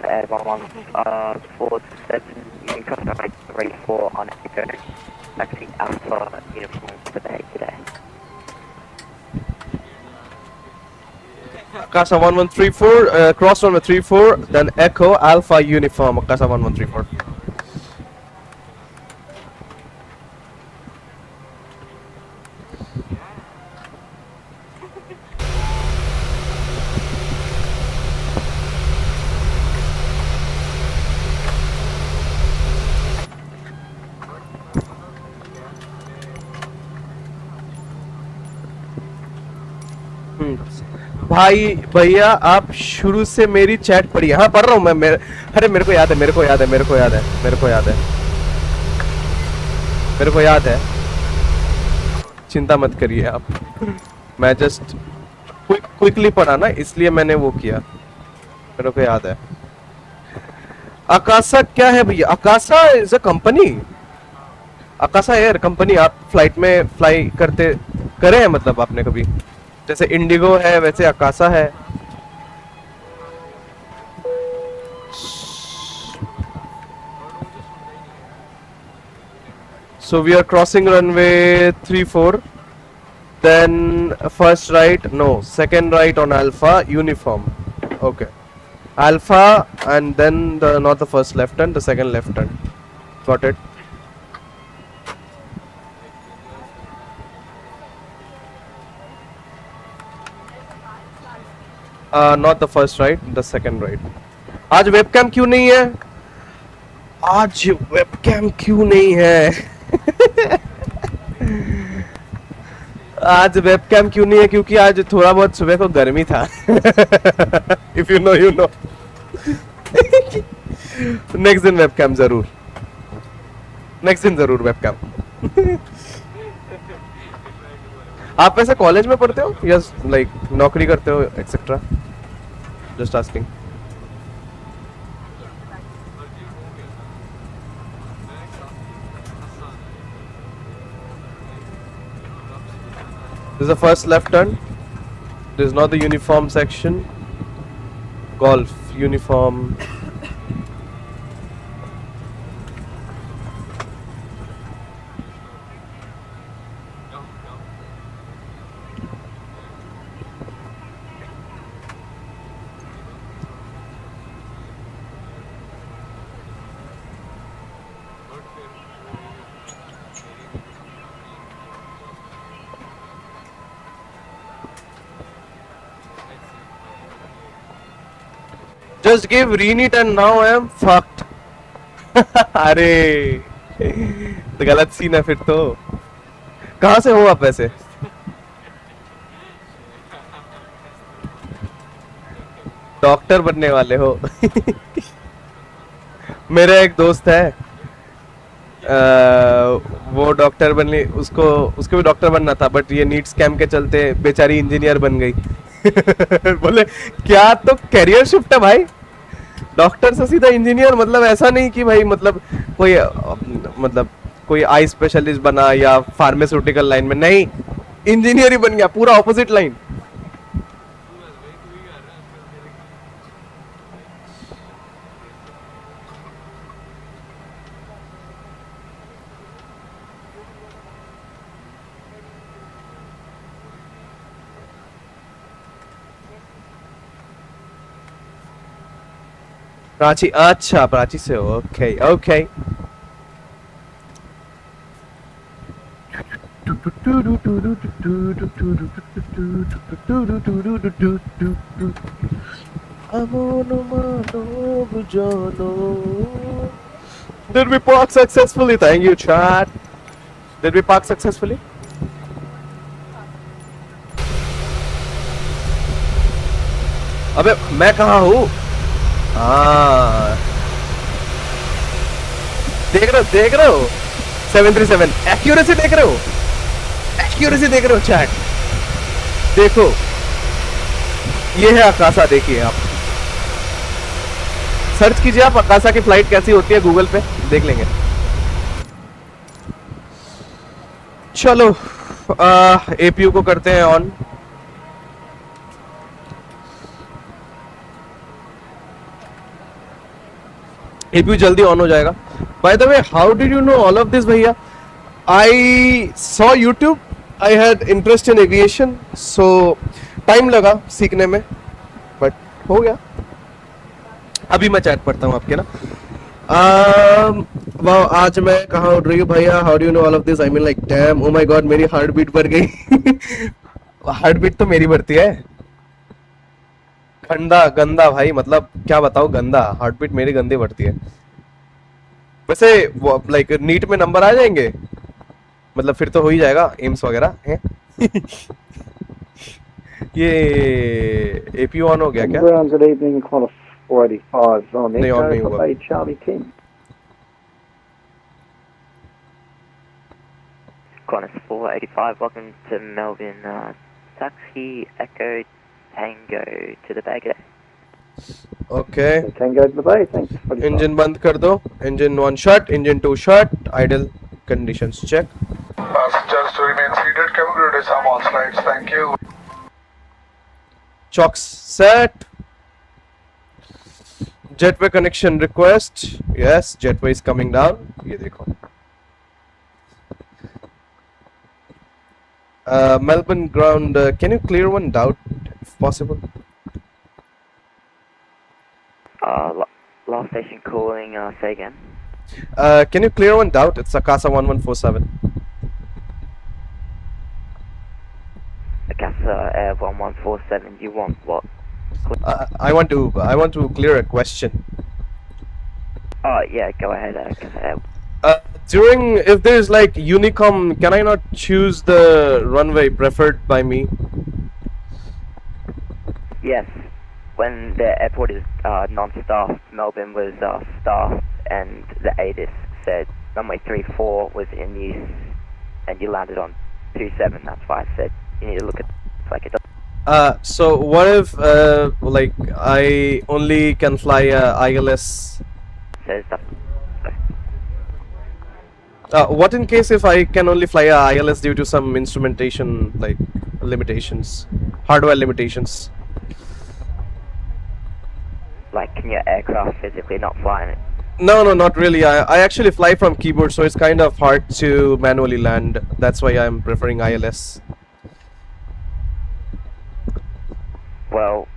Air 1147, you can cross runway 34 on Echo, taxi Alpha uniform for the day today. Akasa 1134, cross runway 34, then Echo Alpha uniform, Akasa 1134. भाई भैया आप शुरू से मेरी चैट पढ़िए. हाँ पढ़ रहा हूँ मैं. अरे मेरे को याद है. चिंता मत करिए आप. मैं जस्ट क्विकली पढ़ा ना, इसलिए मैंने वो किया. मेरे को याद है. अकासा क्या है भैया? Akasa is a company. Akasa air company. आप फ्लाइट में फ्लाई करे हैं मतलब आपने कभी? जैसे इंडिगो है वैसे अकासा है. So we are crossing runway 34, then first right, no, second right on Alpha uniform. Okay, Alpha and then not the first left turn, the second left turn. Got it. Not the first right, the second right. आज webcam क्यों नहीं है? आज webcam क्यों नहीं है? क्योंकि आज थोड़ा बहुत सुबह को गर्मी था. If you know, you know. Next दिन वेबकैम जरूर. वेबकैम. आप वैसे कॉलेज में पढ़ते हो या लाइक नौकरी करते हो etcetera? Just asking. This is the first left turn. This is not the uniform section. Golf uniform. Just give renit and now I am fucked. अरे तो गलत सीन है फिर तो. कहाँ से हो आप वैसे? डॉक्टर बनने वाले हो? मेरा एक दोस्त है, वो डॉक्टर बनने, उसको भी डॉक्टर बनना था, बट ये नीट स्कैम के चलते बेचारी इंजीनियर बन गई. बोले क्या तो कैरियर शिफ्ट है भाई. डॉक्टर से सीधा इंजीनियर, मतलब ऐसा नहीं कि भाई मतलब कोई आई स्पेशलिस्ट बना या फार्मास्यूटिकल लाइन में, नहीं, इंजीनियर ही बन गया. पूरा ऑपोजिट लाइन. रांची, अच्छा रांची से हो, okay okay. Did we park successfully? Thank you, chat. Did we park successfully? अबे मैं कहाँ हूँ? हाँ, देख रहे हो 737 एक्यूरेसी देख रहे हो? एक्यूरेसी देख रहे हो चैट? देखो ये है अकासा, देखिए आप सर्च कीजिए आप अकासा की फ्लाइट कैसी होती है गूगल पे, देख लेंगे। चलो एपीयू को करते हैं ऑन। एपीयू जल्दी ऑन हो जाएगा। By the way, how did you know all of this भैया? I saw YouTube, I had interest in aviation, so time लगा सीखने में, बट हो गया। अभी मैं चैट पढ़ता हूँ आपके ना। वाह, आज मैं कहाँ उड़ रही हूँ भैया? How do you know all of this? I mean like damn, oh my God, मेरी हार्ट बीट बढ़ गई। हार्ट बीट तो मेरी बढ़ती है। गंदा भाई, मतलब क्या बताओ, गंदा हार्ट बीट मेरी गंदी बढ़ती है। वैसे लाइक नीट में नंबर आ जाएंगे, मतलब फिर तो हो ही जाएगा एम्स वगैरह है। ये एपीयू ऑन हो गया क्या? Good evening, Qantas 485 on नहीं, on Echo नहीं for हुआ। Bay Charlie 10. Qantas 485, welcome to Melbourne. Taxi Echo Tango to the Bay. Okay, Tango to the Bay, thanks. Engine बंद कर दो। Engine 1 shut, engine 2 shut, idle conditions check. Passengers to remain seated. Cabin crew is on slides. Thank you. Chocks set. Jetway connection request, yes, jetway is coming down. ये देखो Melbourne ground, can you clear one doubt if possible? Last station calling, say again. Can you clear one doubt? It's Akasa 1147. Akasa Air 1147, you want what? I want to clear a question. Oh yeah, go ahead, Akasa Air. If there's like Unicom, can I not choose the runway preferred by me? Yes, when the airport is non-staffed, Melbourne was staffed, and the AIRDISK said runway 34 was in use, and you landed on 27. That's why I said you need to look at like it. So what if like I only can fly ILS? Says that. What in case if I can only fly ILS due to some instrumentation like limitations, hardware limitations? Like, can your aircraft physically not fly in it? No, not really. I actually fly from keyboard, so it's kind of hard to manually land. That's why I'm preferring ILS. Well,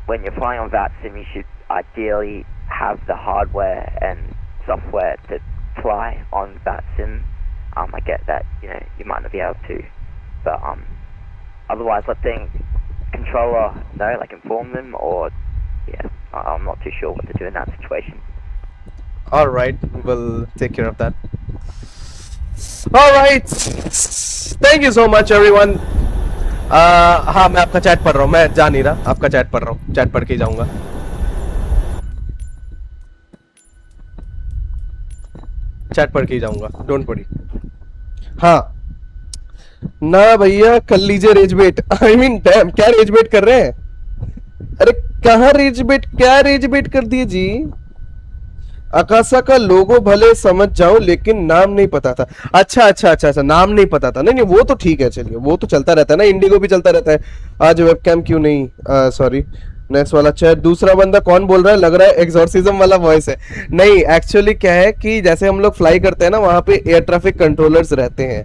when you're flying on VATSIM, you should ideally have the hardware and software to fly on VATSIM. I get that, you know, you might not be able to, but otherwise let the controller know, like inform them, or yeah, I'm not too sure what to do in that situation. All right, we'll take care of that. All right, thank you so much everyone. हाँ, मैं आपका chat पढ़ रहा हूँ, मैं जा नहीं रहा, आपका चैट पढ़ रहा हूँ, चैट पढ़ के ही जाऊंगा। चैट पढ़ के ही जाऊंगा, डोंट वरी। हाँ ना भैया, कर लीजिए raise bet. I mean damn, क्या रेज बेट कर रहे हैं? अरे कहाँ रेज बेट, क्या रेज बेट कर दिए जी? अकासा का लोगो भले समझ जाओ, लेकिन नाम नहीं पता था। अच्छा, नाम नहीं पता था। नहीं वो तो ठीक है, चलिए वो तो चलता रहता है ना, इंडिगो भी चलता रहता है। आज वेबकैम क्यों नहीं? सॉरी, नेक्स्ट वाला चैट। दूसरा बंदा कौन बोल रहा है? लग रहा है एक्सॉर्सिज्म वाला वॉइस है। नहीं, एक्चुअली क्या है कि जैसे हम लोग फ्लाई करते हैं ना, वहां पे एयर ट्रैफिक कंट्रोलर्स रहते हैं,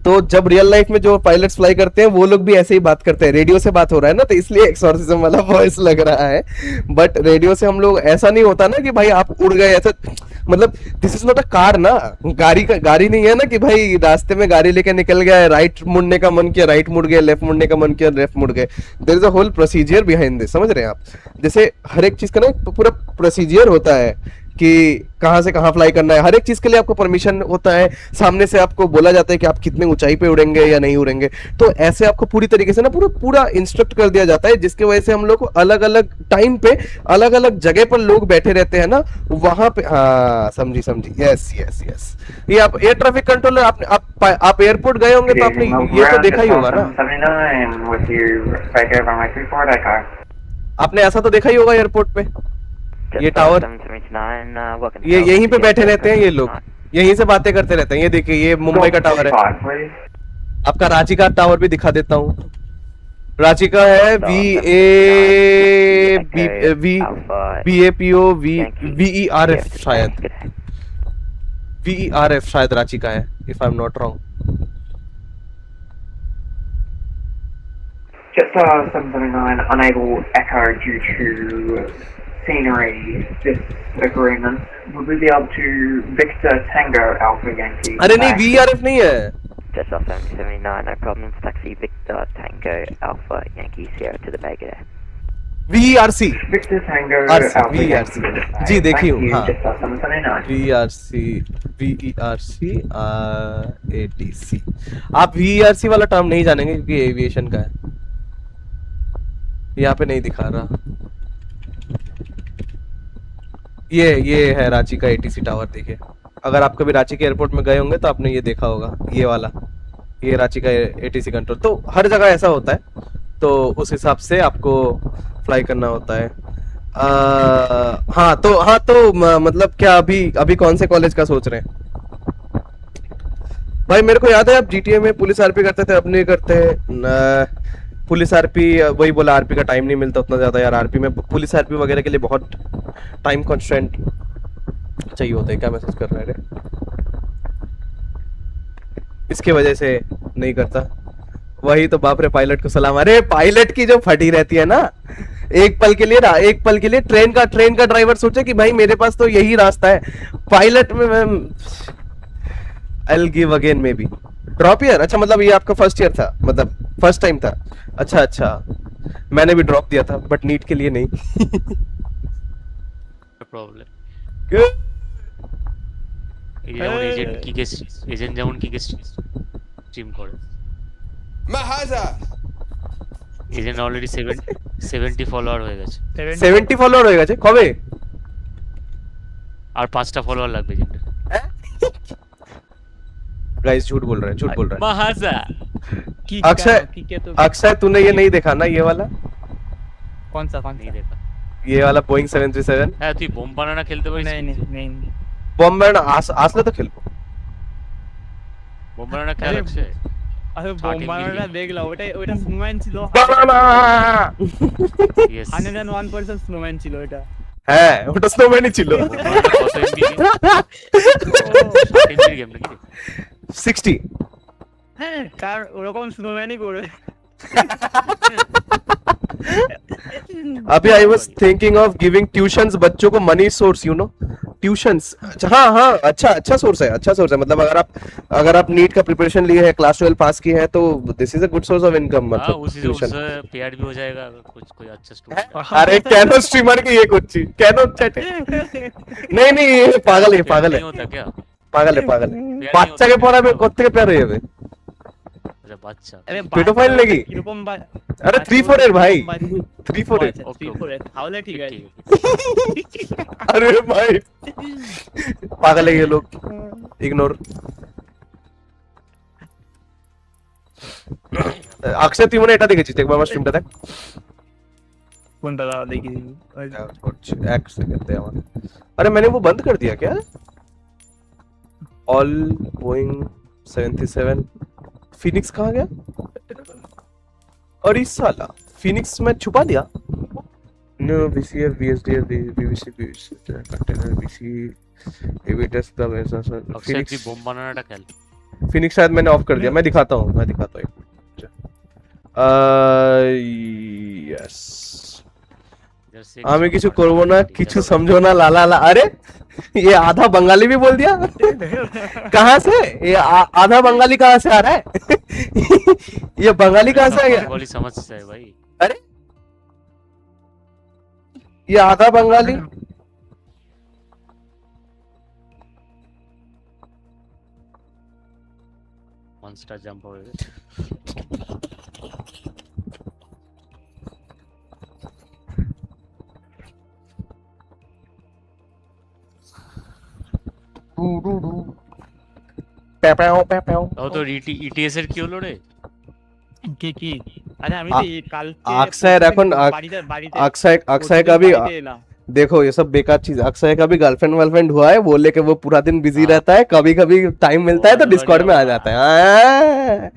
तो जब रियल लाइफ में जो पायलट्स फ्लाई करते हैं वो लोग भी ऐसे ही बात करते हैं, रेडियो से बात हो रहा है ना, तो इसलिए एक्सॉर्सिज्म वाला वॉइस लग रहा है। बट रेडियो से हम लोग, ऐसा नहीं होता ना कि भाई आप उड़ गए ऐसा, मतलब this is not a car ना, गाड़ी नहीं है ना कि भाई रास्ते में गाड़ी लेके निकल गया, राइट मुड़ने का मन किया राइट मुड़ गए, लेफ्ट मुड़ने का मन किया लेफ्ट मुड़ गए। There is a whole procedure behind this, समझ रहे हैं आप। जैसे हर एक चीज का ना पूरा प्रोसीजर होता है कि कहां से कहां फ्लाई करना है, हर एक चीज के लिए आपको परमिशन होता है, सामने से आपको बोला जाता है कि आप कितने ऊंचाई पे उड़ेंगे या नहीं उड़ेंगे। तो ऐसे आपको पूरी तरीके से ना पूरा इंस्ट्रक्ट कर दिया जाता है, जिसकी वजह से हम लोग को अलग अलग टाइम पे अलग अलग जगह पर लोग बैठे रहते हैं ना वहां पे। हाँ समझी, यस यस यस। ये आप एयर ट्रैफिक कंट्रोलर, आप एयरपोर्ट गए होंगे तो आपने ये तो देखा ही होगा ना, आपने ऐसा तो देखा ही होगा एयरपोर्ट पे, ये टावर, ये यहीं पे बैठे रहते हैं ये लोग, यहीं से बातें करते रहते हैं। ये देखिए ये मुंबई का टावर है, आपका रांची का टावर भी दिखा देता हूँ। रांची का है VAPO VERF शायद रांची का है, if I am not wrong. Just 779, unable echo due to scenery disagreement. Would we be able to Victor Tango Alpha Yankee? अरे नहीं, VERF नहीं है। Just 779, no problems. Taxi Victor Tango Alpha Yankee Sierra to the Bay there. VERC Victor Tango Alpha Yankee. जी देखी हूँ, हाँ Just 779. VERC ATC। आप VERC वाला term नहीं जानेंगे क्योंकि एविएशन का है, यहाँ पे नहीं दिखा रहा। ये है रांची का ATC टावर। देखिए अगर आप कभी रांची के एयरपोर्ट में गए होंगे तो आपने ये देखा होगा, ये वाला, ये रांची का ATC कंट्रोल। तो हर जगह ऐसा होता है, तो उस हिसाब से आपको फ्लाई करना होता है। हाँ तो मतलब क्या अभी कौन से कॉलेज का सोच रहे हैं भाई? मेरे को याद है आप GTA में पुलिस आरपी करते थे, अब नहीं करते हैं। पुलिस आरपी, वही बोला, आरपी का टाइम नहीं मिलता उतना ज्यादा यार। आरपी में पुलिस आरपी वगैरह के लिए बहुत टाइम कंस्ट्रेंट चाहिए होता है। क्या मैसेज कर रहे हैं? इसके वजह से नहीं करता। वही तो, बाप रे, पायलट को सलाम। अरे पायलट की जो फटी रहती है ना, एक पल के लिए ट्रेन का ड्राइवर सोचे कि भाई मेरे पास तो यही रास्ता है। पायलट में मैं I'll give again maybe drop year. अच्छा मतलब ये आपका फर्स्ट ईयर था, मतलब फर्स्ट टाइम था? अच्छा, मैंने भी ड्रॉप दिया था बट नीट के लिए नहीं। প্রবলেম এই যেমন এজেন্ট যেমন কি স্ট্রিম করে, মাহাজা এজেন্ট অলরেডি 70 ফলোয়ার হয়ে গেছে। 70 ফলোয়ার হয়ে গেছে কবে? আর 5টা ফলোয়ার লাগবে এজেন্টের। गाइस झूठ बोल रहे हैं। महाजा अक्षय तूने ये नहीं देखा ना, ये वाला? कौन सा नहीं देखा? ये वाला बोइंग 737। হ্যাঁ তুই বোম বানানা খেলতে পারিস? नहीं বোম বানানা আসলে তো খেলবো। বোম বানানা খেলা আছে? আরে বোম বানানা দেখলা, ওটা স্নোম্যান ছিল। বানানা यस 101% স্নোম্যান ছিল ওটা। হ্যাঁ ওটা স্নোম্যানই ছিল। কত এমবি? ও 60 এমবি গেম নাকি? 60। হ্যাঁ কার ওরকম স্নোম্যানই করবে। अभी I was thinking of giving tuitions बच्चों को, money source you know, tuitions. हाँ अच्छा सोर्स है, मतलब अगर आप नीट का प्रिपरेशन लिए है, क्लास 12 पास की है, तो this is a good source of income. मतलब ट्यूशन पेड भी हो जाएगा कोई अच्छा स्टूडेंट। अरे कैनो स्ट्रीमर की ये कुछ चीज, कैनो चैट नहीं ये पागल है नहीं होता क्या? पागल है বাচ্চা के পড়াবে কোত্থেকে প্যার হয়ে যাবে? আচ্ছা বাচ্চা, আরে পেডোফাইল নাকি? এরকম अरे 3-4 এর ভাই, 3-4 এর। 3-4 এর তাহলে ঠিক আছে। अरे भाई पागल है ये लोग, इग्नोर। अक्षय তুই মনে এটা দেখেছিস? একবার আমার স্ট্রিমটা দেখ। কোনটা দেখি? एक सेकंड दे আমার। अरे मैंने वो बंद कर दिया क्या? ऑल बोइंग 77 फिनिक्स कहाँ गया? और इस साला फिनिक्स में छुपा दिया। No VCF VSDF BBC container BC evidence the Phoenix bomb বানানাটা খেল। फिनिक्स शायद मैंने ऑफ कर दिया, मैं दिखाता हूँ यस আমি কিছু করব না, কিছু समझो ना लाला ला। अरे ये आधा बंगाली भी बोल दिया। कहाँ से ये आधा बंगाली कहाँ से आ रहा है? ये बंगाली कहाँ से आ गया? बंगाली समझता है भाई। अरे ये आधा बंगाली मॉन्स्टर जंप हो गया। তো ইটিএস এর কি হলো রে? কি আরে আমি তো কালকে अक्षय এখন अक्षय का भी देखो ये सब बेकार चीज। अक्षय का भी गर्लफ्रेंड वर्लफ्रेंड हुआ है, बोले कि वो पूरा दिन बिजी रहता है, कभी कभी टाइम मिलता है तो डिस्कॉर्ड में आ जाता है।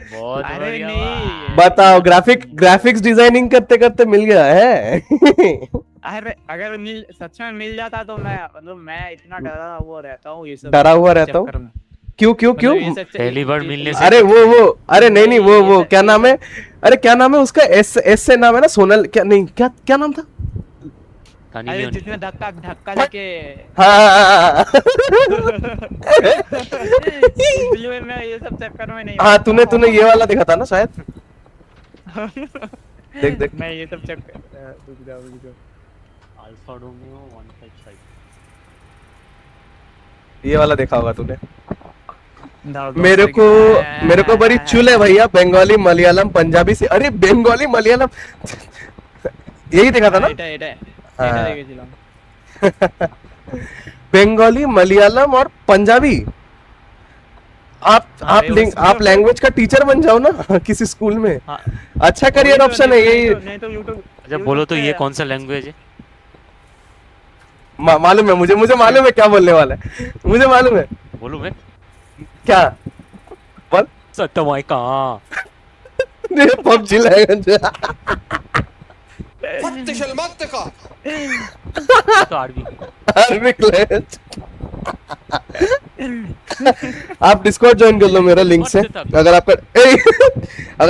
बताओ ग्राफिक्स डिजाइनिंग करते करते मिल गया है। अरे अगर सच में मिल जाता तो मैं मतलब मैं इतना डरा हुआ रहता हूँ ये सब। डरा हुआ रहता हूँ क्यों पहली बार मिलने से। अरे वो अरे नहीं वो क्या नाम है, अरे क्या नाम है उसका, एस से नाम है ना, सोनल क्या नहीं क्या नाम था? अरे जिसने धक्का लेके हाँ मैं ये सब चक्कर में नहीं। हाँ तूने ये वाला देखा था ना शायद। देख मैं ये सब चक्कर अल्फा रोमियो 155 ये वाला देखा होगा तूने। मेरे को बड़ी चुल है भैया, बंगाली मलयालम पंजाबी से। अरे बंगाली मलयालम यही देखा था ना? बंगाली मलयालम और पंजाबी। आप लैंग्वेज का टीचर बन जाओ ना किसी स्कूल में। अच्छा करियर ऑप्शन है यही। अच्छा बोलो तो ये कौन सा लैंग्वेज है? मालूम है मुझे मालूम है क्या बोलने वाला है, मुझे मालूम है। बोलूं मैं क्या? बोल सत्यवाई कहाँ पबजी فتش المنطقة तो आरबी आप डिस्कॉर्ड ज्वाइन कर लो मेरा लिंक से। अगर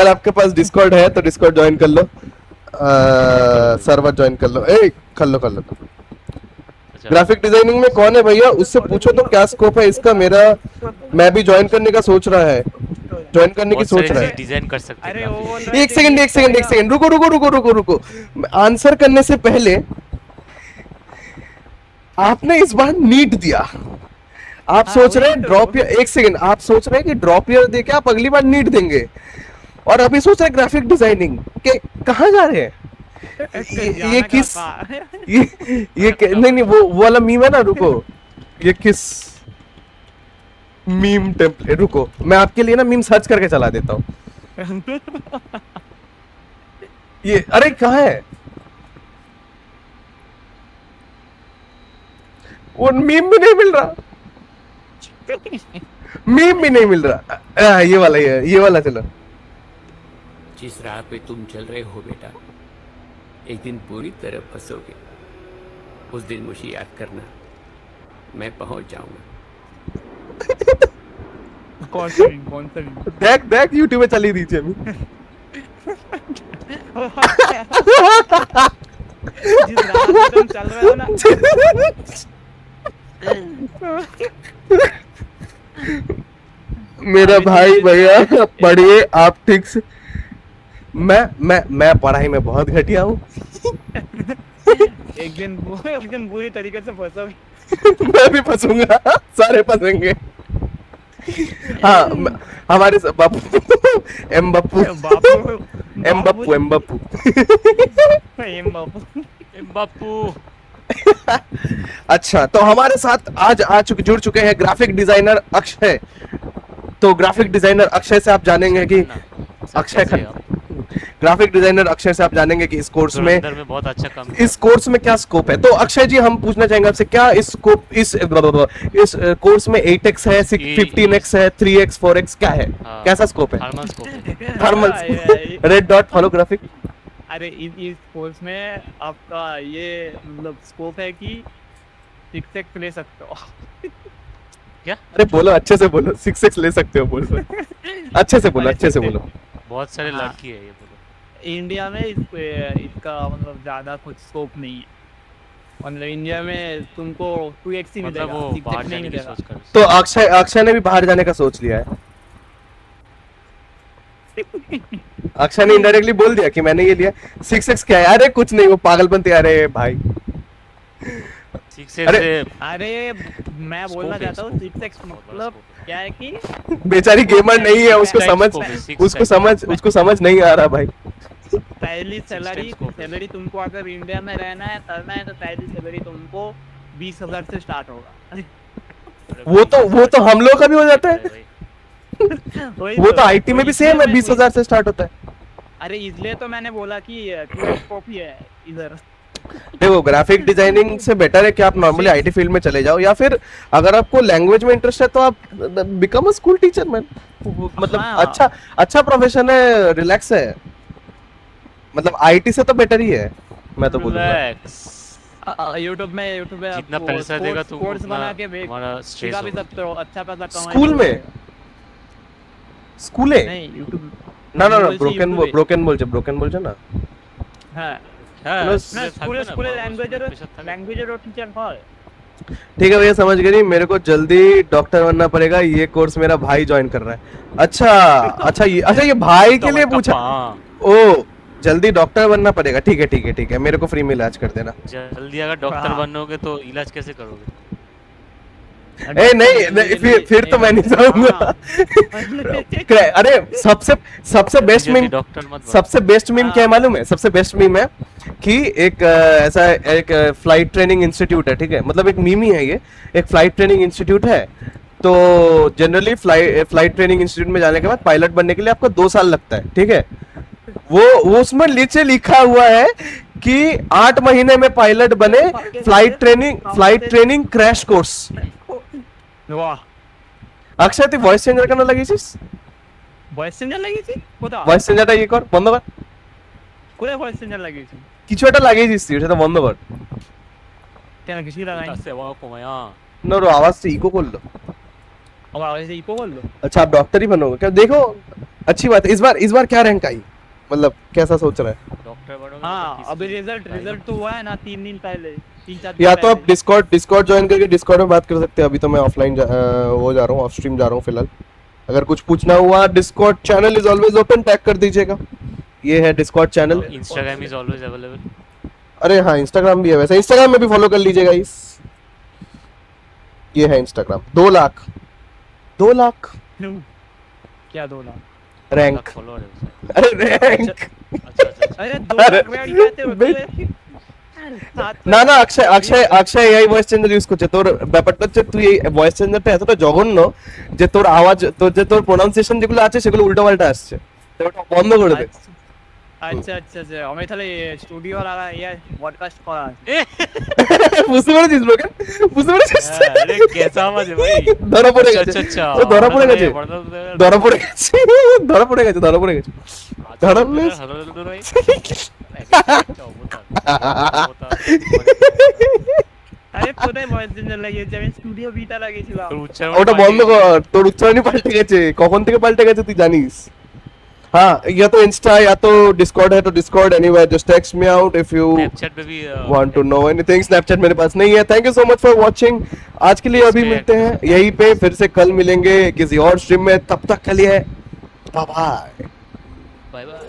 आपके पास डिस्कॉर्ड है तो डिस्कॉर्ड ज्वाइन कर लो, सर्वर ज्वाइन कर लो। कर लो ग्राफिक डिजाइनिंग में कौन है भैया, उससे पूछो तो क्या स्कोप है इसका। मैं भी ज्वाइन करने का सोच रहा है, ज्वाइन करने की सोच रहा है। डिजाइन कर सकते हैं। एक सेकंड रुको। आंसर करने से पहले आपने इस बार नीट दिया, आप सोच रहे हैं ड्रॉप ईयर। एक सेकंड, आप सोच रहे हैं कि ड्रॉप ईयर देके आप अगली बार नीट देंगे, और अभी सोच रहे हैं ग्राफिक डिजाइनिंग के। कहाँ जा रहे हैं? ये किस ये नहीं वो वाला मीम है ना। रुको ये किस मीम टेम्पलेट, रुको मैं आपके लिए ना मीम सर्च करके चला देता हूँ। ये अरे कहाँ है वो मीम भी नहीं मिल रहा, ये वाला चलो। जिस राह पे तुम चल रहे हो बेटा, एक दिन पूरी तरह फंसोगे। उस दिन मुझे याद करना, मैं पहुंच जाऊंगा। कौन सा देख यूट्यूब में चली दीजिए अभी। जिस राह पे तुम चल रहे हो ना मेरा भाई भैया पढ़िए आप ठीक से। मैं पढ़ाई में बहुत घटिया हूँ। एक दिन बुरी तरीके से फंसोगे। मैं भी फंसूंगा, सारे फंसेंगे। हाँ हमारे बापू एम बप्पू अच्छा तो हमारे साथ आज जुड़ चुके हैं ग्राफिक डिजाइनर अक्षय। तो ग्राफिक डिजाइनर अक्षय से आप जानेंगे कि ग्राफिक डिजाइनर अक्षय से आप जानेंगे कि इस कोर्स में बहुत अच्छा काम इस कोर्स में क्या स्कोप है। तो अक्षय जी हम पूछना चाहेंगे आपसे, क्या इस कोर्स में 8x है, 15x है, 3x 4x क्या है? कैसा स्कोप है? Thermal red dot holographic. अरे इस कोर्स में आपका ये मतलब स्कोप है कि 6x ले सकते हो। क्या? अरे बोलो अच्छे से बोलो, 6x ले सकते हो बोलो। अच्छे से बोलो, अच्छे से बोलो। बहुत सारे लड़की है ये बोलो। इंडिया में इसका मतलब ज्यादा कुछ स्कोप नहीं है, मतलब इंडिया में तुमको 2x ही मिलेगा, मतलब वो 6x बाहर नहीं जाने की मिलेगा। सोच कर। तो अक्षय ने भी बाहर जाने का सोच लिया है। अक्षय ने इनडायरेक्टली बोल दिया कि मैंने ये लिया। 6x क्या है? अरे कुछ नहीं, वो पागलपंती। अरे भाई 6x अरे मैं बोलना चाहता हूँ 6x मतलब क्या है कि बेचारी गेमर नहीं है, उसको समझ नहीं आ रहा भाई। पहली सैलरी तुमको अगर इंडिया में रहना है करना है तो पहली सैलरी तुमको 20,000 से स्टार्ट होगा। वो तो हम लोग का भी हो जाता है। वो तो आईटी में भी सेम है, 20,000 से स्टार्ट होता है। अरे इसलिए तो मैंने बोला कि स्कोप ही है इधर। देखो ग्राफिक डिजाइनिंग से बेटर है कि आप नॉर्मली आईटी फील्ड में चले जाओ, या फिर अगर आपको लैंग्वेज में इंटरेस्ट है तो आप become a school teacher man. मतलब अच्छा प्रोफेशन है, रिलैक्स है, मतलब आईटी से तो बेटर ही है मैं तो बोलूंगा। यूट्यूब में जितना पैसा देगा तुम कोर्स बना के हमारा स्ट्रेस भी सकते हो, अच्छा पैसा कमाएंगे। स्कूल में स्कूले नहीं यूट्यूब ना ब्रोकन बोल जो ना। हां ना स्कूल लैंग्वेज और टीचर हॉल। ठीक है भैया समझ गई। मेरे को जल्दी डॉक्टर बनना पड़ेगा, ये कोर्स मेरा भाई ज्वाइन कर रहा है। अच्छा ये भाई के लिए पूछा। ओ जल्दी डॉक्टर बनना पड़ेगा, ठीक है मेरे को फ्री में इलाज कर देना। जल्दी अगर डॉक्टर बनोगे तो इलाज कैसे करोगे? नहीं फिर तो मैं नहीं जाऊंगा। अरे सबसे बेस्ट मीम क्या है मालूम है? सबसे बेस्ट मीम है कि एक ऐसा एक फ्लाइट ट्रेनिंग इंस्टीट्यूट है, ठीक है, मतलब एक मीम ही है ये। एक फ्लाइट ट्रेनिंग इंस्टीट्यूट है, तो जनरली फ्लाइट ट्रेनिंग इंस्टीट्यूट में जाने के बाद पायलट बनने के लिए आपको 2 साल लगता है, ठीक है। वो उसमें नीचे लिखा हुआ है कि 8 महीने में पायलट बने, फ्लाइट ट्रेनिंग क्रैश कोर्स। वाह अक्षय তুই ভয়েস চেঞ্জার কেন লাগিয়েছিস? ভয়েস চেঞ্জার লাগিয়েছি কোথা? ভয়েস চেঞ্জারটা কি কর, বন্ধ কর। কোথায় ভয়েস চেঞ্জার লাগিয়েছি? কিছু একটা লাগিয়েছিস তুই, সেটা বন্ধ কর। কেন কিছু লাগাই? সেবা কমায়া नो आवाज से इको कर लो। आवाज से इको कर लो। अच्छा आप डॉक्टर ही बनोगे क्या? देखो अच्छी बात है। इस बार क्या रैंक आई, मतलब कैसा सोच रहा है? डॉक्टर बनोगे? हां अभी रिजल्ट तो हुआ है ना 3 दिन पहले, 3-4 दिन। या तो आप डिस्कॉर्ड ज्वाइन करके डिस्कॉर्ड में बात कर सकते हैं। अभी तो मैं ऑफलाइन वो जा रहा हूँ, ऑफ स्ट्रीम जा रहा हूँ फिलहाल। अगर कुछ पूछना हुआ Discord channel is always open, tag कर दीजिएगा। ये है Discord channel. Instagram is always available. अरे हाँ इंस्टाग्राम भी है, वैसे इंस्टाग्राम में भी फॉलो कर लीजिएगा इस। ये है इंस्टाग्राम। 2 लाख क्या 2 लाख रैंक? अरे रैंक अरे 2 लाख रैंक कहते हो? না অক্ষয় এই ভয়েস চেঞ্জার ইউজ করছে। তোর ব্যাপারটা হচ্ছে তুই এই ভয়েস চেঞ্জারটা এতটা জঘন্য যে তোর আওয়াজ তোর প্রোনাউন্সিয়েশন যেগুলো আছে সেগুলো উল্টোপাল্টা আসছে, তো ওটা বন্ধ করে দে। আচ্ছা আমি তাহলে স্টুডিও লাগা পডকাস্ট করা বুঝতে পেরেছিস ব্রোকেন? বুঝতে পেরেছিস? আরে কেসা আওয়াজ है भाई? ধরা পড়ে গেছে। ও ধরা পড়ে গেছে। আরে কোথায় ভয়েস চেঞ্জার লাগিয়েছি? আমি স্টুডিও বিটা লাগিয়েছিলাম। ওটা বন্ধ কর, তোর উচ্চারণই পাল্টে গেছে। কখন থেকে পাল্টে গেছে তুই জানিস? हाँ या तो इंस्टा या तो डिस्कॉर्ड है तो Discord. Anyway just text me out if you Snapchat पे भी want to know anything. Snapchat मेरे पास नहीं है। Thank you so much for watching. आज के लिए अभी मिलते हैं यहीं पे, फिर से कल मिलेंगे किसी और स्ट्रीम में। तब तक के लिए बाय बाय।